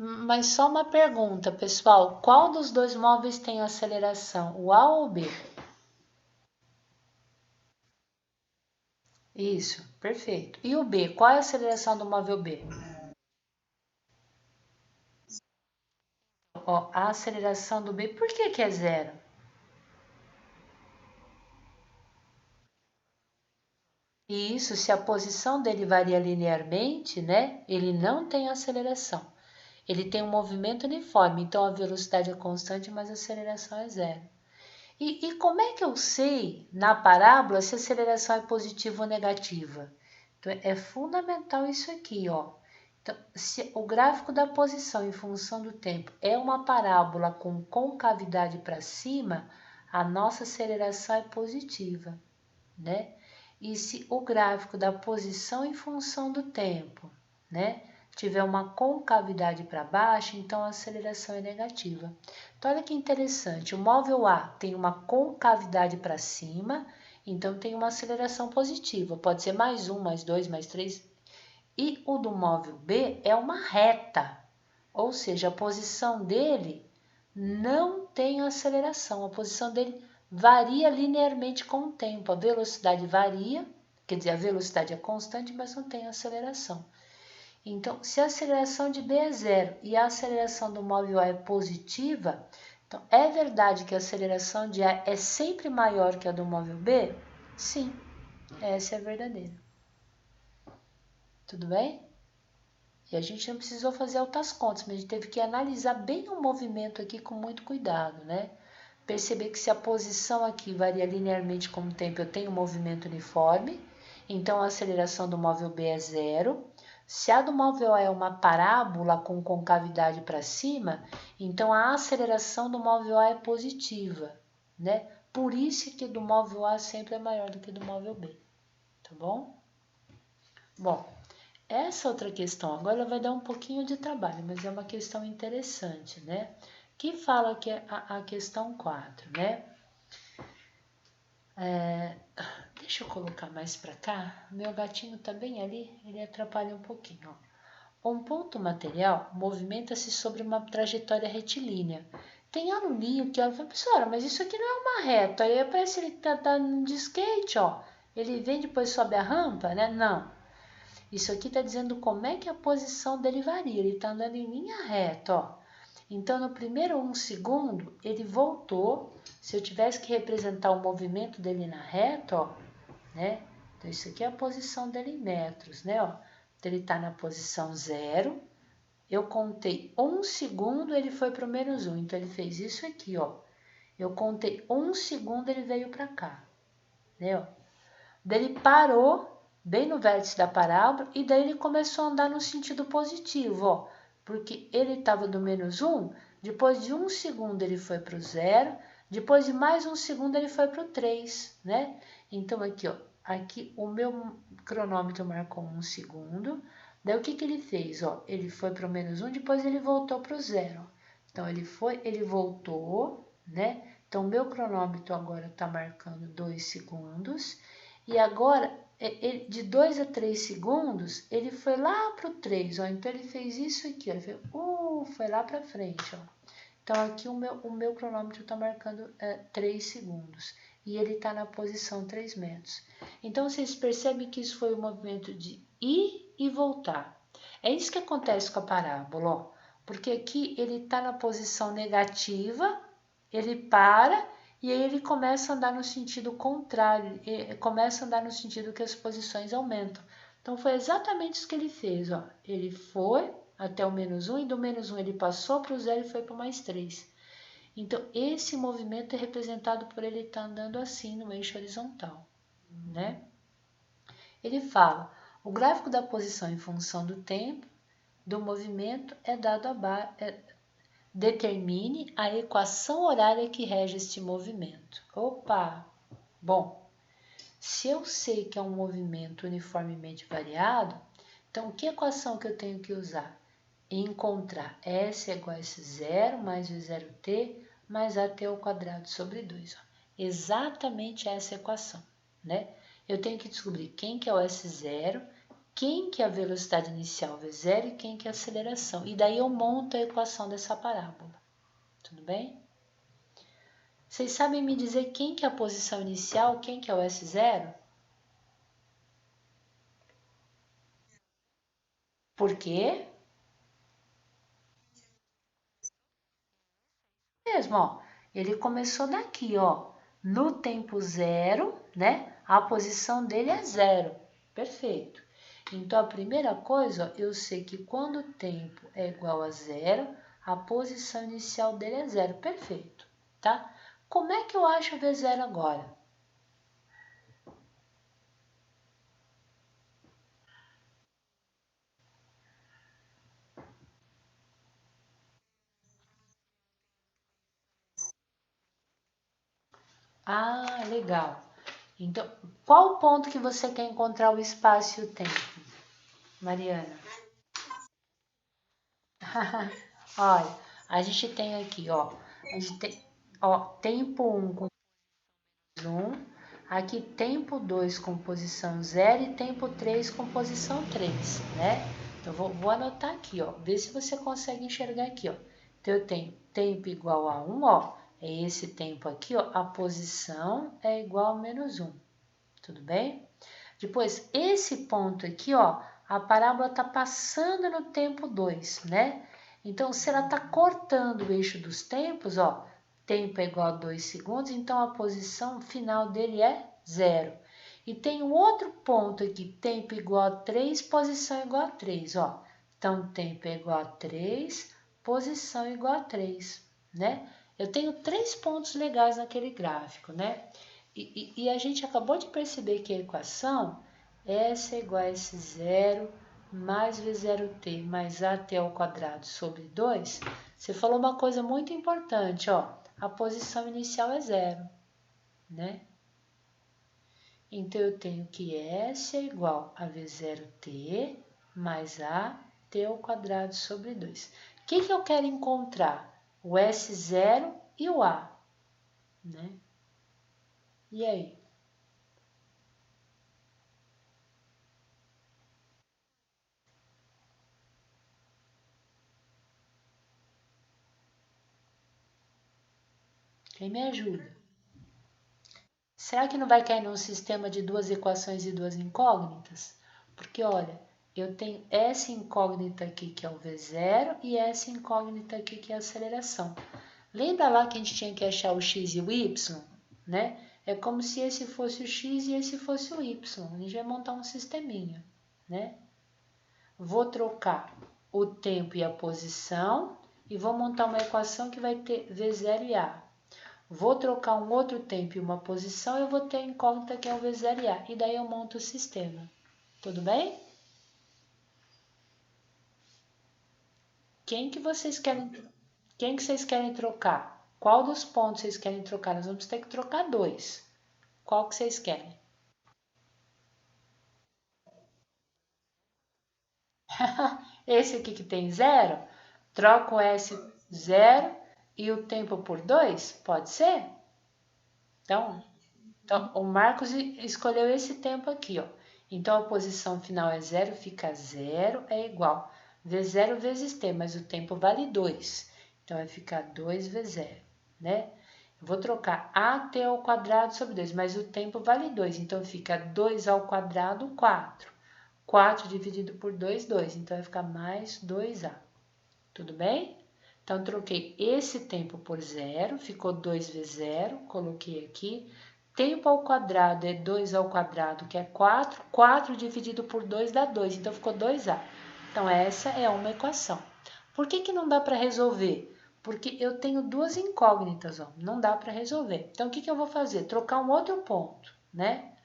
Mas só uma pergunta, pessoal. Qual dos dois móveis tem aceleração? O A ou o B? Isso, perfeito. E o B? Qual é a aceleração do móvel B? Ó, a aceleração do B, por que é zero? E isso, se a posição dele varia linearmente, né? Ele não tem aceleração. Ele tem um movimento uniforme, então a velocidade é constante, mas a aceleração é zero. E como é que eu sei, na parábola, se a aceleração é positiva ou negativa? Então, é fundamental isso aqui, ó. Então, se o gráfico da posição em função do tempo é uma parábola com concavidade para cima, a nossa aceleração é positiva, né? E se o gráfico da posição em função do tempo, né, tiver uma concavidade para baixo, então a aceleração é negativa. Então, olha que interessante, o móvel A tem uma concavidade para cima, então tem uma aceleração positiva, pode ser mais 1, mais 2, mais 3. E o do móvel B é uma reta, ou seja, a posição dele não tem aceleração, a posição dele varia linearmente com o tempo, a velocidade varia, quer dizer, a velocidade é constante, mas não tem aceleração. Então, se a aceleração de B é zero e a aceleração do móvel A é positiva, então é verdade que a aceleração de A é sempre maior que a do móvel B? Sim, essa é verdadeira. Tudo bem? E a gente não precisou fazer altas contas, mas a gente teve que analisar bem o movimento aqui com muito cuidado, né? Perceber que se a posição aqui varia linearmente com o tempo, eu tenho um movimento uniforme, então a aceleração do móvel B é zero. Se a do móvel A é uma parábola com concavidade para cima, então a aceleração do móvel A é positiva, né? Por isso que do móvel A sempre é maior do que do móvel B, tá bom? Bom, essa outra questão agora vai dar um pouquinho de trabalho, mas é uma questão interessante, né? Que fala que é a questão 4, né? Deixa eu colocar mais para cá. Meu gatinho tá bem ali, ele atrapalha um pouquinho. Ó. Um ponto material movimenta-se sobre uma trajetória retilínea. Tem aluninho que olha e fala, professora, mas isso aqui não é uma reta. Aí parece que ele tá de skate, ó. Ele vem depois sobe a rampa, né? Não. Isso aqui está dizendo como é que a posição dele varia. Ele está andando em linha reta, ó. Então, no primeiro 1 segundo, ele voltou. Se eu tivesse que representar o movimento dele na reta, ó, né? Então, isso aqui é a posição dele em metros, né? Ó. Então, ele está na posição 0. Eu contei 1 segundo, ele foi para o -1. Então, ele fez isso aqui, ó. Eu contei 1 segundo, ele veio para cá, né? Ó. Daí ele parou bem no vértice da parábola e daí ele começou a andar no sentido positivo, ó, porque ele estava do -1, depois de 1 segundo ele foi para o 0, depois de mais 1 segundo ele foi para o 3, né? Então aqui, ó, aqui o meu cronômetro marcou 1 segundo, daí o que ele fez? Ó, ele foi para o -1, depois ele voltou para o 0. Então ele foi, ele voltou, né? Então o meu cronômetro agora está marcando 2 segundos. E agora, de 2 a 3 segundos, ele foi lá para o 3, ó. Então, ele fez isso aqui, ó. Ele foi lá para frente, ó. Então, aqui o meu cronômetro está marcando 3 segundos. E ele está na posição 3 metros. Então, vocês percebem que isso foi um movimento de ir e voltar. É isso que acontece com a parábola, ó. Porque aqui ele está na posição negativa, ele para e aí ele começa a andar no sentido contrário, começa a andar no sentido que as posições aumentam. Então foi exatamente isso que ele fez, ó. Ele foi até o -1 e do -1 ele passou para o 0 e foi para o +3. Então, esse movimento é representado por ele estar andando assim no eixo horizontal, né? Ele fala, o gráfico da posição em função do tempo do movimento é dado determine a equação horária que rege este movimento. Opa! Bom, se eu sei que é um movimento uniformemente variado, então que equação que eu tenho que usar? Encontrar S é igual a S0 mais V0t mais AT ao quadrado sobre 2. Ó. Exatamente essa equação, né? Eu tenho que descobrir quem que é o S0, quem que é a velocidade inicial V0 e quem que é a aceleração. E daí eu monto a equação dessa parábola. Tudo bem? Vocês sabem me dizer quem que é a posição inicial, quem que é o S0? Por quê? Mesmo, ó. Ele começou daqui, ó. No tempo zero, né? A posição dele é zero. Perfeito. Então, a primeira coisa, ó, eu sei que quando o tempo é igual a zero, a posição inicial dele é zero. Perfeito, tá? Como é que eu acho o V0 agora? Ah, legal. Então, qual o ponto que você quer encontrar o espaço e o tempo, Mariana? Olha, a gente tem aqui, ó. A gente tem, ó, tempo 1 com 1, aqui tempo 2 com posição 0 e tempo 3 com posição 3, né? Então, vou anotar aqui, ó. Vê se você consegue enxergar aqui, ó. Então, eu tenho tempo igual a 1, ó. É esse tempo aqui, ó. A posição é igual a menos 1. Tudo bem? Depois, esse ponto aqui, ó, a parábola está passando no tempo 2, né? Então, se ela está cortando o eixo dos tempos, ó, tempo é igual a 2 segundos, então a posição final dele é 0. E tem um outro ponto aqui, tempo igual a 3, posição igual a 3, ó. Então, tempo é igual a 3, posição igual a 3, né? Eu tenho 3 pontos legais naquele gráfico, né? E a gente acabou de perceber que a equação S é igual a S0 mais V0t mais AT ao quadrado sobre 2, você falou uma coisa muito importante, ó, a posição inicial é zero, né? Então, eu tenho que S é igual a V0t mais AT ao quadrado sobre 2. O que eu quero encontrar? O S0 e o A, né? E aí? Quem me ajuda? Será que não vai cair num sistema de duas equações e duas incógnitas? Porque, olha, eu tenho essa incógnita aqui que é o V0 e essa incógnita aqui que é a aceleração. Lembra lá que a gente tinha que achar o x e o y, né? É como se esse fosse o x e esse fosse o y. A gente vai montar um sisteminha, né? Vou trocar o tempo e a posição e vou montar uma equação que vai ter V0 e A. Vou trocar um outro tempo e uma posição, eu vou ter a incógnita que é o V0 e A. E daí eu monto o sistema. Tudo bem? Quem que vocês querem, quem que vocês querem trocar? Qual dos pontos vocês querem trocar? Nós vamos ter que trocar dois. Qual que vocês querem? Esse aqui que tem zero, troca o S zero e o tempo por 2? Pode ser? Então, o Marcos escolheu esse tempo aqui, ó. Então, a posição final é zero, fica zero, é igual V0 vezes T, mas o tempo vale 2. Então, vai ficar 2V0, né? Eu vou trocar AT ao quadrado sobre 2, mas o tempo vale 2. Então, fica 2 ao quadrado, 4. 4 dividido por 2, 2. Então, vai ficar mais 2A. Tudo bem? Então, troquei esse tempo por zero, ficou 2V0, coloquei aqui. Tempo ao quadrado é 2 ao quadrado, que é 4. 4 dividido por 2 dá 2, então ficou 2A. Então, essa é uma equação. Por que não dá para resolver? Porque eu tenho duas incógnitas, ó, não dá para resolver. Então, o que eu vou fazer? Trocar um outro ponto, né?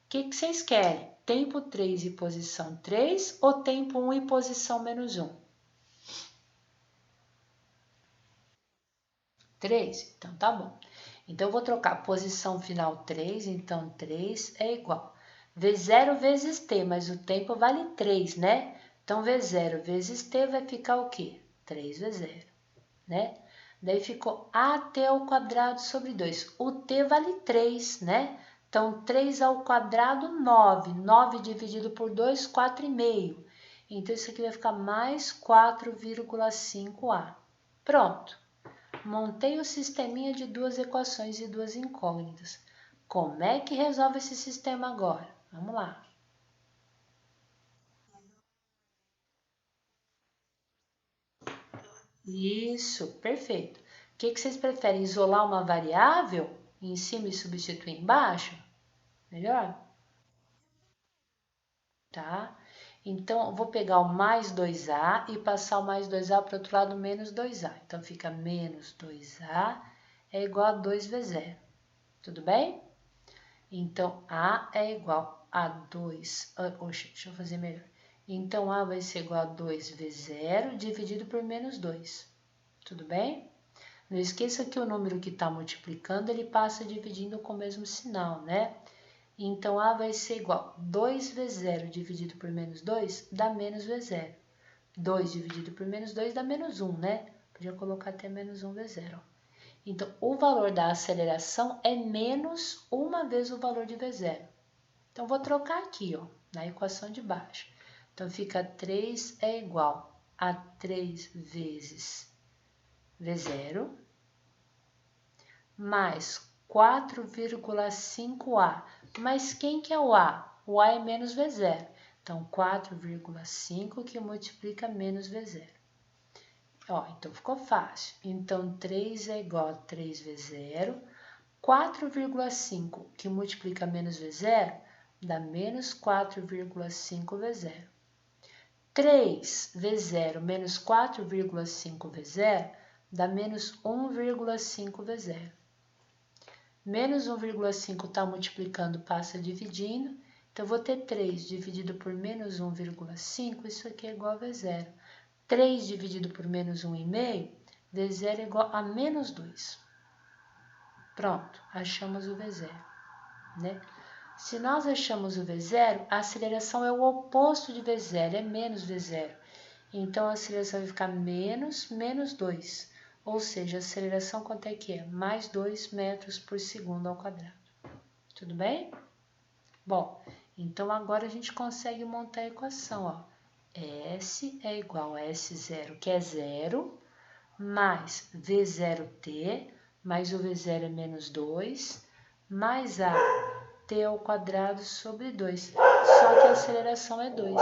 O que vocês querem? Tempo 3 e posição 3 ou tempo 1 e posição menos 1? 3? Então, tá bom. Então, eu vou trocar posição final 3, então 3 é igual V0 vezes T, mas o tempo vale 3, né? Então, V0 vezes T vai ficar o quê? 3V0, né? Daí ficou AT ao quadrado sobre 2. O T vale 3, né? Então, 3 ao quadrado, 9. 9 dividido por 2, 4,5. Então, isso aqui vai ficar mais 4,5A. Pronto. Montei o sisteminha de duas equações e duas incógnitas. Como é que resolve esse sistema agora? Vamos lá. Isso, perfeito. O que vocês preferem? Isolar uma variável em cima e substituir embaixo? Melhor? Tá? Então, eu vou pegar o mais 2A e passar o mais 2A para o outro lado, menos 2A. Então, fica menos 2A é igual a 2V0. Tudo bem? Então, A é igual a 2. Oxe, deixa eu fazer melhor. Então, A vai ser igual a 2V0 dividido por menos 2. Tudo bem? Não esqueça que o número que está multiplicando, ele passa dividindo com o mesmo sinal, né? Então, A vai ser igual a 2V0 dividido por menos 2 dá menos V0. 2 dividido por menos 2 dá menos 1, né? Podia colocar até menos 1V0. Então, o valor da aceleração é menos uma vez o valor de V0. Então, vou trocar aqui, ó, na equação de baixo. Então, fica 3 é igual a 3 vezes V0 mais 4,5A. Mas quem que é o A? O A é menos V0. Então, 4,5 que multiplica menos V0. Ó, então ficou fácil. Então, 3 é igual a 3V0. 4,5 que multiplica menos V0 dá menos 4,5V0. 3V0 menos 4,5V0 dá menos 1,5V0. Menos 1,5 está multiplicando, passa dividindo. Então, eu vou ter 3 dividido por menos 1,5, isso aqui é igual a V0. 3 dividido por menos 1,5, V0 é igual a menos 2. Pronto, achamos o V0, né? Se nós achamos o V0, a aceleração é o oposto de V0, é menos V0. Então, a aceleração vai ficar menos 2. Ou seja, a aceleração quanto é que é? Mais 2 metros por segundo ao quadrado. Tudo bem? Bom, então agora a gente consegue montar a equação, ó. S é igual a S0, que é 0, mais V0t, mais o V0 é menos 2, mais a t ao quadrado sobre 2. Só que a aceleração é 2.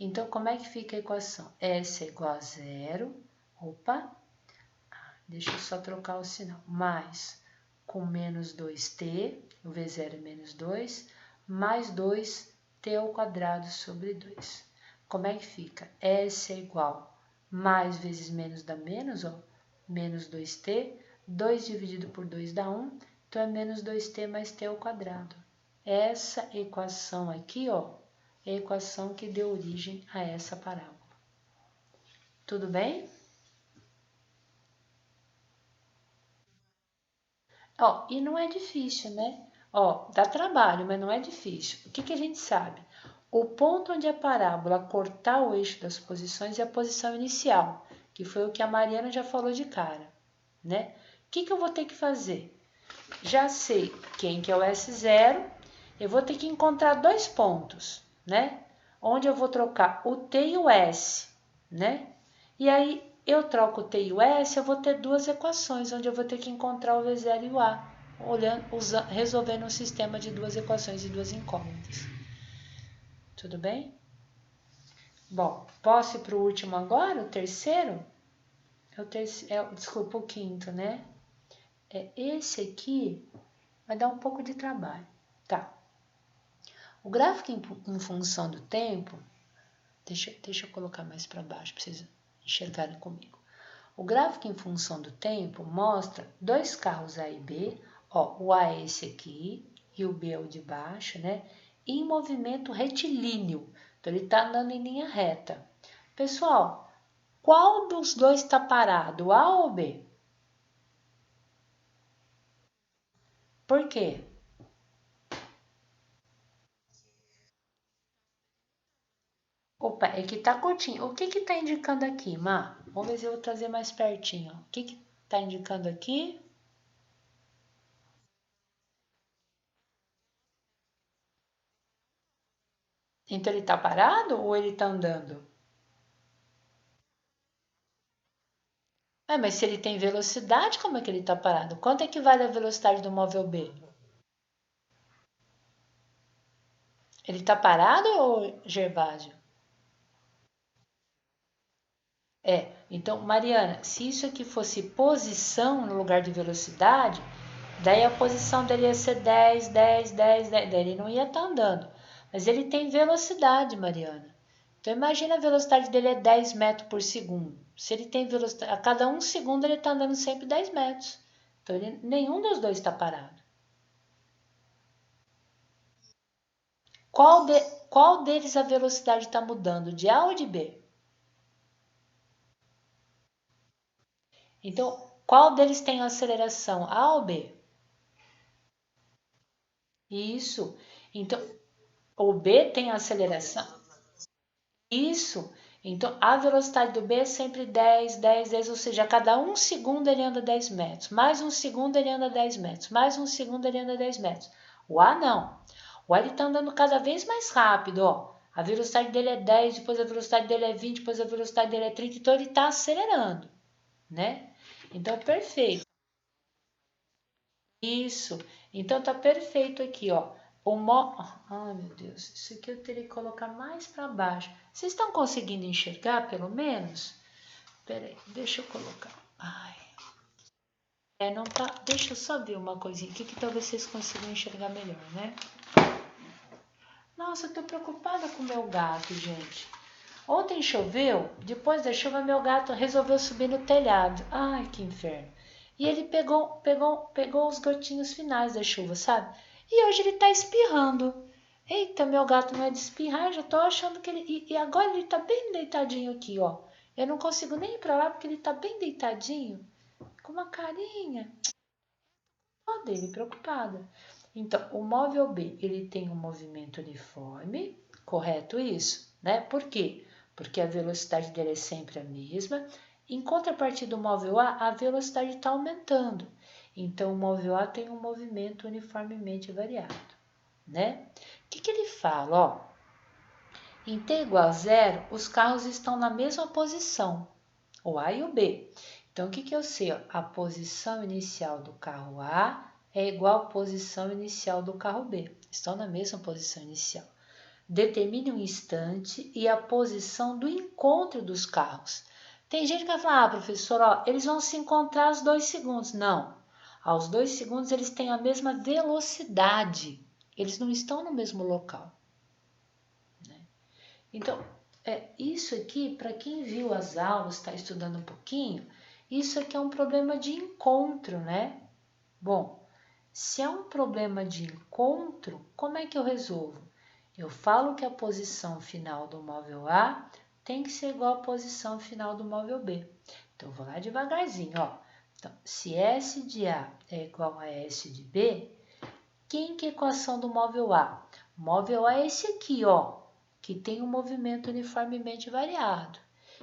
Então, como é que fica a equação? S é igual a 0, opa, deixa eu só trocar o sinal, mais com menos 2t, o V0 é menos 2, mais 2t ao quadrado sobre 2. Como é que fica? S é igual mais vezes menos dá menos, ó, menos 2t, 2 dividido por 2 dá 1, então é menos 2t mais t ao quadrado. Essa equação aqui, ó, é a equação que deu origem a essa parábola. Tudo bem? Ó, e não é difícil, né? Ó, dá trabalho, mas não é difícil. O que a gente sabe? O ponto onde a parábola cortar o eixo das posições é a posição inicial, que foi o que a Mariana já falou de cara, né? O que eu vou ter que fazer? Já sei quem que é o S0, eu vou ter que encontrar dois pontos, né? Onde eu vou trocar o T e o S, né? E aí, eu troco o T e o S, eu vou ter duas equações, onde eu vou ter que encontrar o V0 e o A, resolvendo um sistema de duas equações e duas incógnitas. Tudo bem? Bom, posso ir para o último agora, o terceiro? Desculpa, o quinto, né? Esse aqui vai dar um pouco de trabalho. Tá. O gráfico em função do tempo, deixa eu colocar mais para baixo para vocês enxergarem comigo. O gráfico em função do tempo mostra dois carros A e B, ó, o A é esse aqui e o B é o de baixo, né? Em movimento retilíneo, então ele está andando em linha reta. Pessoal, qual dos dois está parado, o A ou o B? Por quê? Opa, é que tá curtinho. O que que tá indicando aqui, Má? Vamos ver se eu vou trazer mais pertinho. O que que tá indicando aqui? Então ele tá parado ou ele tá andando? Mas se ele tem velocidade, como é que ele tá parado? Quanto é que vale a velocidade do móvel B? Ele tá parado ou Gervásio? Então, Mariana, se isso aqui fosse posição no lugar de velocidade, daí a posição dele ia ser 10, 10, 10, 10, daí ele não ia estar andando. Mas ele tem velocidade, Mariana. Então, imagina a velocidade dele é 10 metros por segundo. Se ele tem velocidade, a cada 1 segundo ele está andando sempre 10 metros. Então, nenhum dos dois está parado. Qual, de, qual deles a velocidade está mudando, de A ou de B? Então, qual deles tem aceleração, A ou B? Isso. Então, o B tem aceleração. Isso. Então, a velocidade do B é sempre 10, 10, 10, ou seja, a cada 1 segundo ele anda 10 metros. Mais 1 segundo ele anda 10 metros. Mais 1 segundo ele anda 10 metros. O A não. O A está andando cada vez mais rápido, ó. A velocidade dele é 10, depois a velocidade dele é 20, depois a velocidade dele é 30, então ele está acelerando, né? Então, perfeito. Isso. Então tá perfeito aqui, ó. Ai, meu Deus, isso aqui eu teria que colocar mais para baixo. Vocês estão conseguindo enxergar, pelo menos? Peraí, deixa eu colocar. Ai, não tá. Deixa eu só ver uma coisinha aqui que talvez vocês consigam enxergar melhor, né? Nossa, eu tô preocupada com o meu gato, gente. Ontem choveu, depois da chuva meu gato resolveu subir no telhado. Ai, que inferno. E ele pegou os gotinhos finais da chuva, sabe? E hoje ele tá espirrando. Eita, meu gato não é de espirrar, eu já tô achando que ele. E agora ele tá bem deitadinho aqui, ó. Eu não consigo nem ir pra lá porque ele tá bem deitadinho, com uma carinha. Ó dele, preocupada. Então, o móvel B, ele tem um movimento uniforme, correto isso, né? Por quê? Porque a velocidade dele é sempre a mesma. Em contrapartida do móvel A, a velocidade está aumentando. Então, o móvel A tem um movimento uniformemente variado, né? O que ele fala? Ó, em t igual a zero, os carros estão na mesma posição, o A e o B. Então, o que eu sei? Ó? A posição inicial do carro A é igual à posição inicial do carro B. Estão na mesma posição inicial. Determine um instante e a posição do encontro dos carros. Tem gente que vai falar, professor, ó, eles vão se encontrar aos 2 segundos. Não. Aos 2 segundos eles têm a mesma velocidade. Eles não estão no mesmo local. Né? Então, isso aqui, para quem viu as aulas, está estudando um pouquinho, isso aqui é um problema de encontro, né? Bom, se é um problema de encontro, como é que eu resolvo? Eu falo que a posição final do móvel A tem que ser igual à posição final do móvel B. Então, eu vou lá devagarzinho, ó. Então, se S de A é igual a S de B, quem que é a equação do móvel A? O móvel A é esse aqui, ó, que tem um movimento uniformemente variado.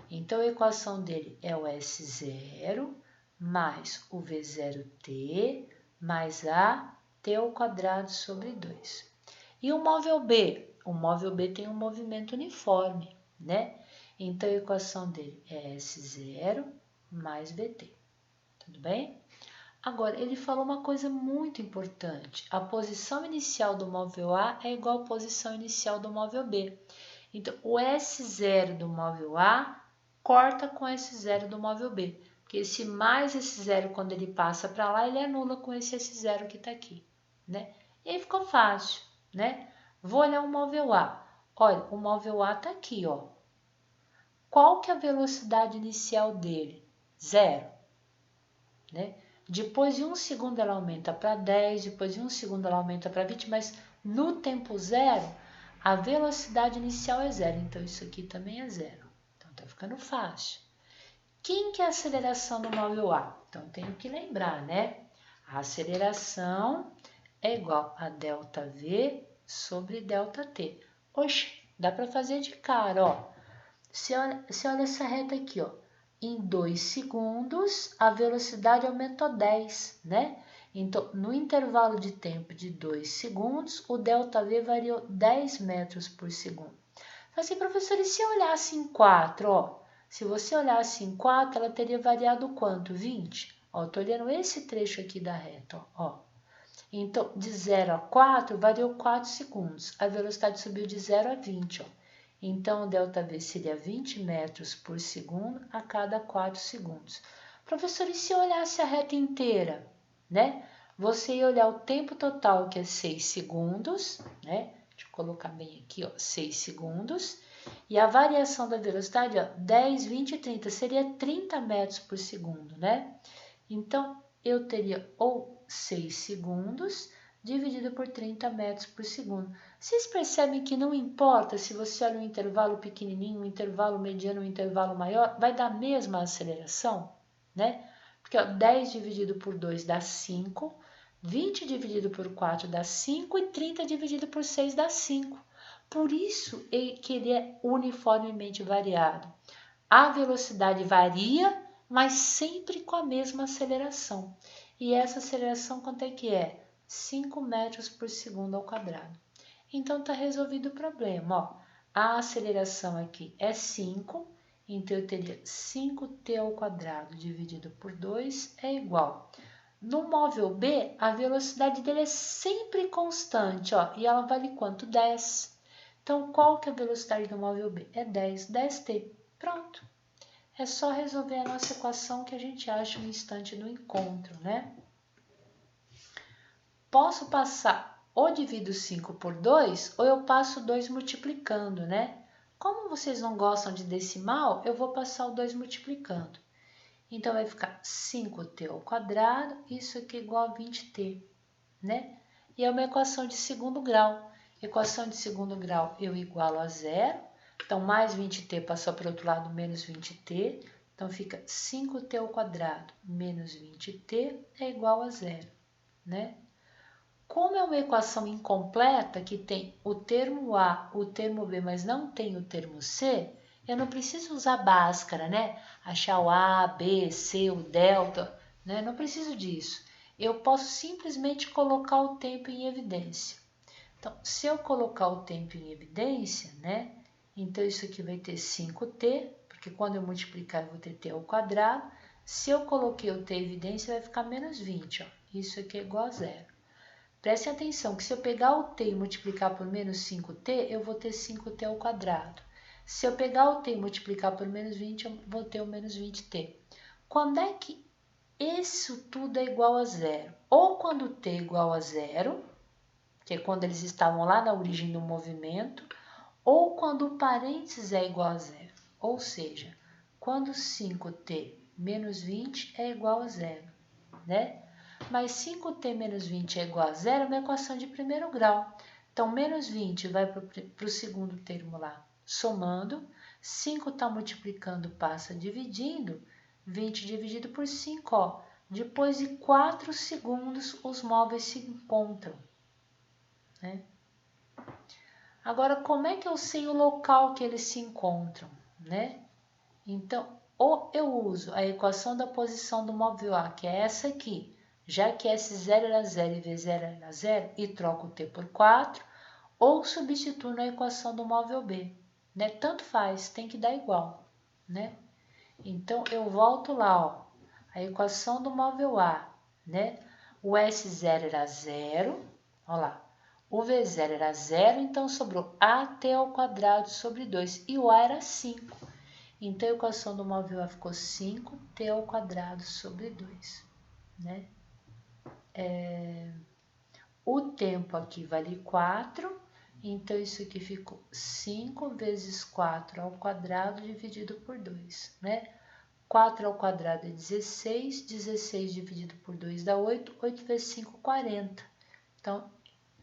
Então, a equação dele é o S0 mais o V0t mais a t ao quadrado sobre 2. E o móvel B? O móvel B tem um movimento uniforme, né? Então, a equação dele é S0 mais VT. Tudo bem? Agora, ele falou uma coisa muito importante. A posição inicial do móvel A é igual à posição inicial do móvel B. Então, o S0 do móvel A corta com o S0 do móvel B. Porque esse mais esse zero, quando ele passa para lá, ele anula com esse S0 que está aqui. Né? E aí ficou fácil. Né? Vou olhar o móvel A. Olha, o móvel A está aqui. Ó. Qual que é a velocidade inicial dele? 0, né? Depois de 1 segundo ela aumenta para 10, depois de 1 segundo ela aumenta para 20, mas no tempo zero, a velocidade inicial é 0, então isso aqui também é 0. Então tá ficando fácil. Quem que é a aceleração do móvel A? Então tenho que lembrar, né? A aceleração é igual a ΔV sobre ΔT. Oxe, dá para fazer de cara, ó. Você olha essa reta aqui, ó. Em 2 segundos, a velocidade aumentou 10, né? Então, no intervalo de tempo de 2 segundos, o ΔV variou 10 metros por segundo. Então, assim, professor, e se eu olhasse em 4, ó? Se você olhasse em 4, ela teria variado quanto? 20? Ó, eu tô olhando esse trecho aqui da reta, ó. Então, de 0 a 4, variou 4 segundos. A velocidade subiu de 0 a 20, ó. Então, o ΔV seria 20 metros por segundo a cada 4 segundos. Professor, e se eu olhasse a reta inteira, né? Você ia olhar o tempo total, que é 6 segundos, né? Deixa eu colocar bem aqui, ó, 6 segundos. E a variação da velocidade, ó, 10, 20 e 30, seria 30 metros por segundo, né? Então, eu teria ou 6 segundos dividido por 30 metros por segundo. Vocês percebem que não importa se você olha um intervalo pequenininho, um intervalo mediano, um intervalo maior, vai dar a mesma aceleração, né? Porque ó, 10 dividido por 2 dá 5, 20 dividido por 4 dá 5 e 30 dividido por 6 dá 5. Por isso que ele é uniformemente variado. A velocidade varia, mas sempre com a mesma aceleração. E essa aceleração quanto é que é? 5 metros por segundo ao quadrado. Então, está resolvido o problema. Ó. A aceleração aqui é 5, então eu teria 5t ao quadrado dividido por 2 é igual. No móvel B, a velocidade dele é sempre constante, ó, e ela vale quanto? 10. Então, qual que é a velocidade do móvel B? É 10, 10t. Pronto. É só resolver a nossa equação que a gente acha no instante do encontro, né? Posso passar ou divido 5 por 2 ou eu passo 2 multiplicando, né? Como vocês não gostam de decimal, eu vou passar o 2 multiplicando. Então, vai ficar 5t ao quadrado, isso aqui é igual a 20t, né? E é uma equação de segundo grau. Equação de segundo grau eu igualo a zero. Então, mais 20t passou para o outro lado, menos 20t. Então, fica 5t ao quadrado menos 20t é igual a zero, né? Como é uma equação incompleta, que tem o termo A, o termo B, mas não tem o termo C, eu não preciso usar Bhaskara, né? Achar o A, B, C, o delta, né? Não preciso disso. Eu posso simplesmente colocar o tempo em evidência. Então, se eu colocar o tempo em evidência, né? Então, isso aqui vai ter 5t, porque quando eu multiplicar, eu vou ter t ao quadrado. Se eu coloquei o t em evidência, vai ficar menos 20, ó. Isso aqui é igual a zero. Preste atenção que se eu pegar o t e multiplicar por menos 5t, eu vou ter 5t ao quadrado. Se eu pegar o t e multiplicar por menos 20, eu vou ter o menos 20t. Quando é que isso tudo é igual a zero? Ou quando t é igual a zero, que é quando eles estavam lá na origem do movimento, ou quando o parênteses é igual a zero. Ou seja, quando 5t menos 20 é igual a zero, né? Mas 5t menos 20 é igual a zero é uma equação de primeiro grau. Então, menos 20 vai para o segundo termo lá, somando. 5 está multiplicando, passa dividindo. 20 dividido por 5, ó. Depois de 4 segundos, os móveis se encontram, né? Agora, como é que eu sei o local que eles se encontram, né? Então, ou eu uso a equação da posição do móvel A, que é essa aqui, já que S0 era 0 e V0 era 0, e troco o T por 4, ou substituo na equação do móvel B, né? Tanto faz, tem que dar igual, né? Então, eu volto lá, ó, a equação do móvel A, né? O S0 era 0, ó lá. O V0 era 0, então sobrou AT ao quadrado sobre 2, e o A era 5. Então, a equação do móvel A ficou 5t ao quadrado sobre 2, né? O tempo aqui vale 4, então isso aqui ficou 5 vezes 4 ao quadrado dividido por 2, né? 4 ao quadrado é 16, 16 dividido por 2 dá 8, 8 vezes 5, 40. Então,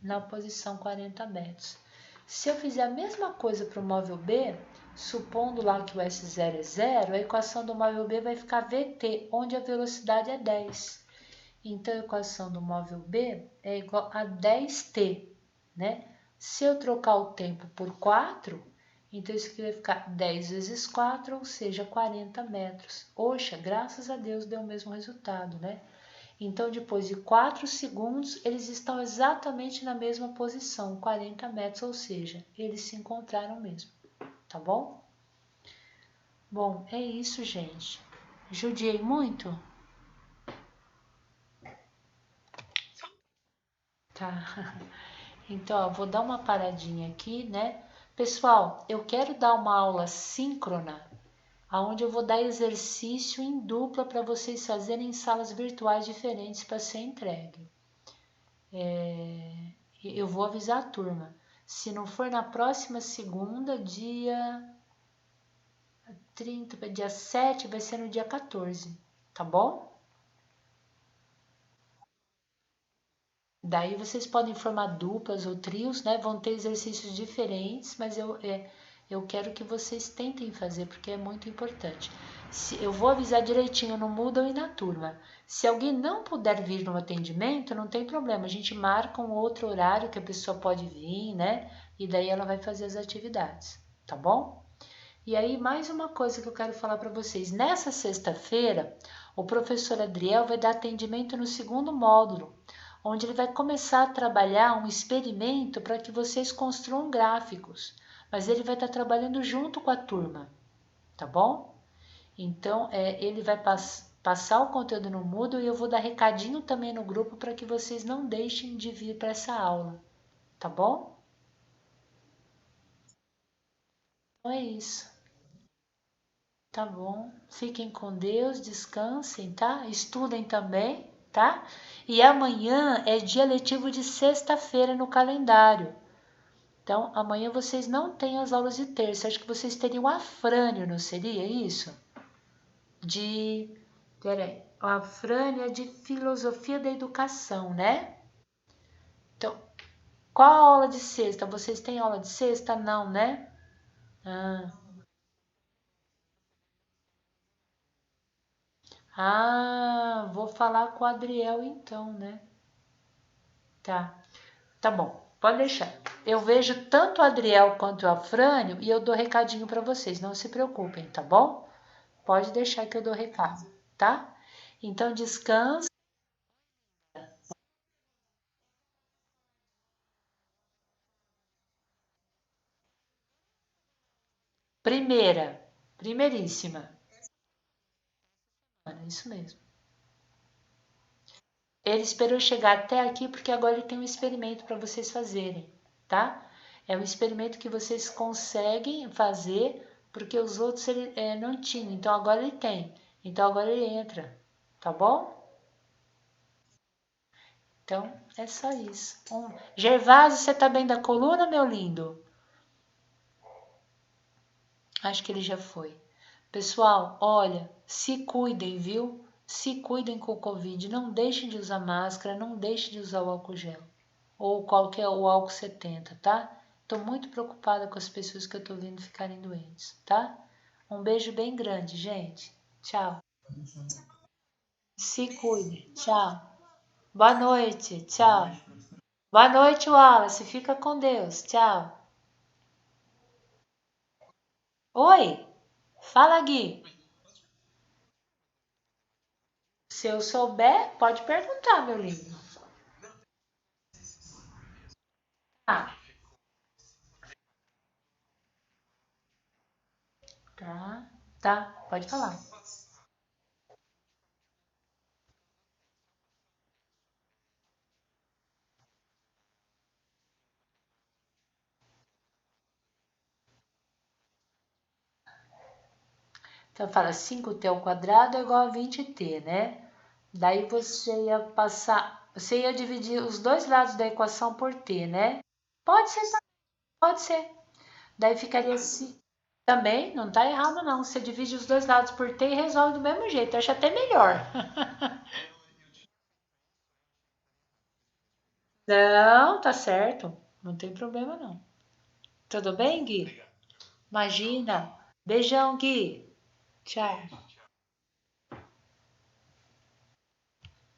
na posição 40 metros. Se eu fizer a mesma coisa para o móvel B, supondo lá que o S0 é 0, a equação do móvel B vai ficar VT, onde a velocidade é 10. Então, a equação do móvel B é igual a 10t, né? Se eu trocar o tempo por 4, então isso aqui vai ficar 10 vezes 4, ou seja, 40 metros. Oxa, graças a Deus deu o mesmo resultado, né? Então, depois de 4 segundos, eles estão exatamente na mesma posição, 40 metros, ou seja, eles se encontraram mesmo, tá bom? Bom, é isso, gente. Judiei muito? Tá. Então, ó, vou dar uma paradinha aqui, né? Pessoal, eu quero dar uma aula síncrona, onde eu vou dar exercício em dupla para vocês fazerem em salas virtuais diferentes para ser entregue. Eu vou avisar a turma. Se não for na próxima segunda, dia 30, dia 7, vai ser no dia 14, tá bom? Daí vocês podem formar duplas ou trios, né? Vão ter exercícios diferentes, mas eu quero que vocês tentem fazer, porque é muito importante. Eu vou avisar direitinho, não mudam aí na turma. Se alguém não puder vir no atendimento, não tem problema, a gente marca um outro horário que a pessoa pode vir, né? E daí ela vai fazer as atividades, tá bom? E aí, mais uma coisa que eu quero falar para vocês. Nessa sexta-feira, o professor Adriel vai dar atendimento no segundo módulo, onde ele vai começar a trabalhar um experimento para que vocês construam gráficos. Mas ele vai estar trabalhando junto com a turma, tá bom? Então, ele vai passar o conteúdo no Moodle e eu vou dar recadinho também no grupo para que vocês não deixem de vir para essa aula, tá bom? Então é isso. Tá bom? Fiquem com Deus, descansem, tá? Estudem também, tá? E amanhã é dia letivo de sexta-feira no calendário. Então, amanhã vocês não têm as aulas de terça. Acho que vocês teriam afrânio, não seria isso? Peraí. O afrânio é de filosofia da educação, né? Então, qual a aula de sexta? Vocês têm aula de sexta? Não, né? Ah, vou falar com o Adriel então, né? Tá. Tá bom, pode deixar. Eu vejo tanto o Adriel quanto o Afrânio e eu dou recadinho para vocês, não se preocupem, tá bom? Pode deixar que eu dou recado, tá? Então descansa. Primeiríssima. Isso mesmo. Ele esperou chegar até aqui porque agora ele tem um experimento para vocês fazerem, tá? É um experimento que vocês conseguem fazer porque os outros ele não tinham, então agora ele tem. Então agora ele entra, tá bom? Então, é só isso. Gervásio, você tá bem da coluna, meu lindo? Acho que ele já foi. Pessoal, olha, se cuidem, viu? Se cuidem com o Covid. Não deixem de usar máscara, não deixem de usar o álcool gel. Ou qualquer o álcool 70, tá? Tô muito preocupada com as pessoas que eu tô vendo ficarem doentes, tá? Um beijo bem grande, gente. Tchau. Se cuidem. Tchau. Boa noite. Tchau. Boa noite, Wallace. Fica com Deus. Tchau. Oi, fala, Gui. Se eu souber, pode perguntar, meu lindo. Ah, tá, tá, pode falar. Então fala 5t ao quadrado é igual a 20t, né? Daí você ia dividir os dois lados da equação por t, né? Pode ser, pode ser. Daí ficaria assim. Também não tá errado não. Você divide os dois lados por t e resolve do mesmo jeito. Eu acho até melhor. Não, tá certo. Não tem problema não. Tudo bem, Gui? Imagina. Beijão, Gui. Tchau.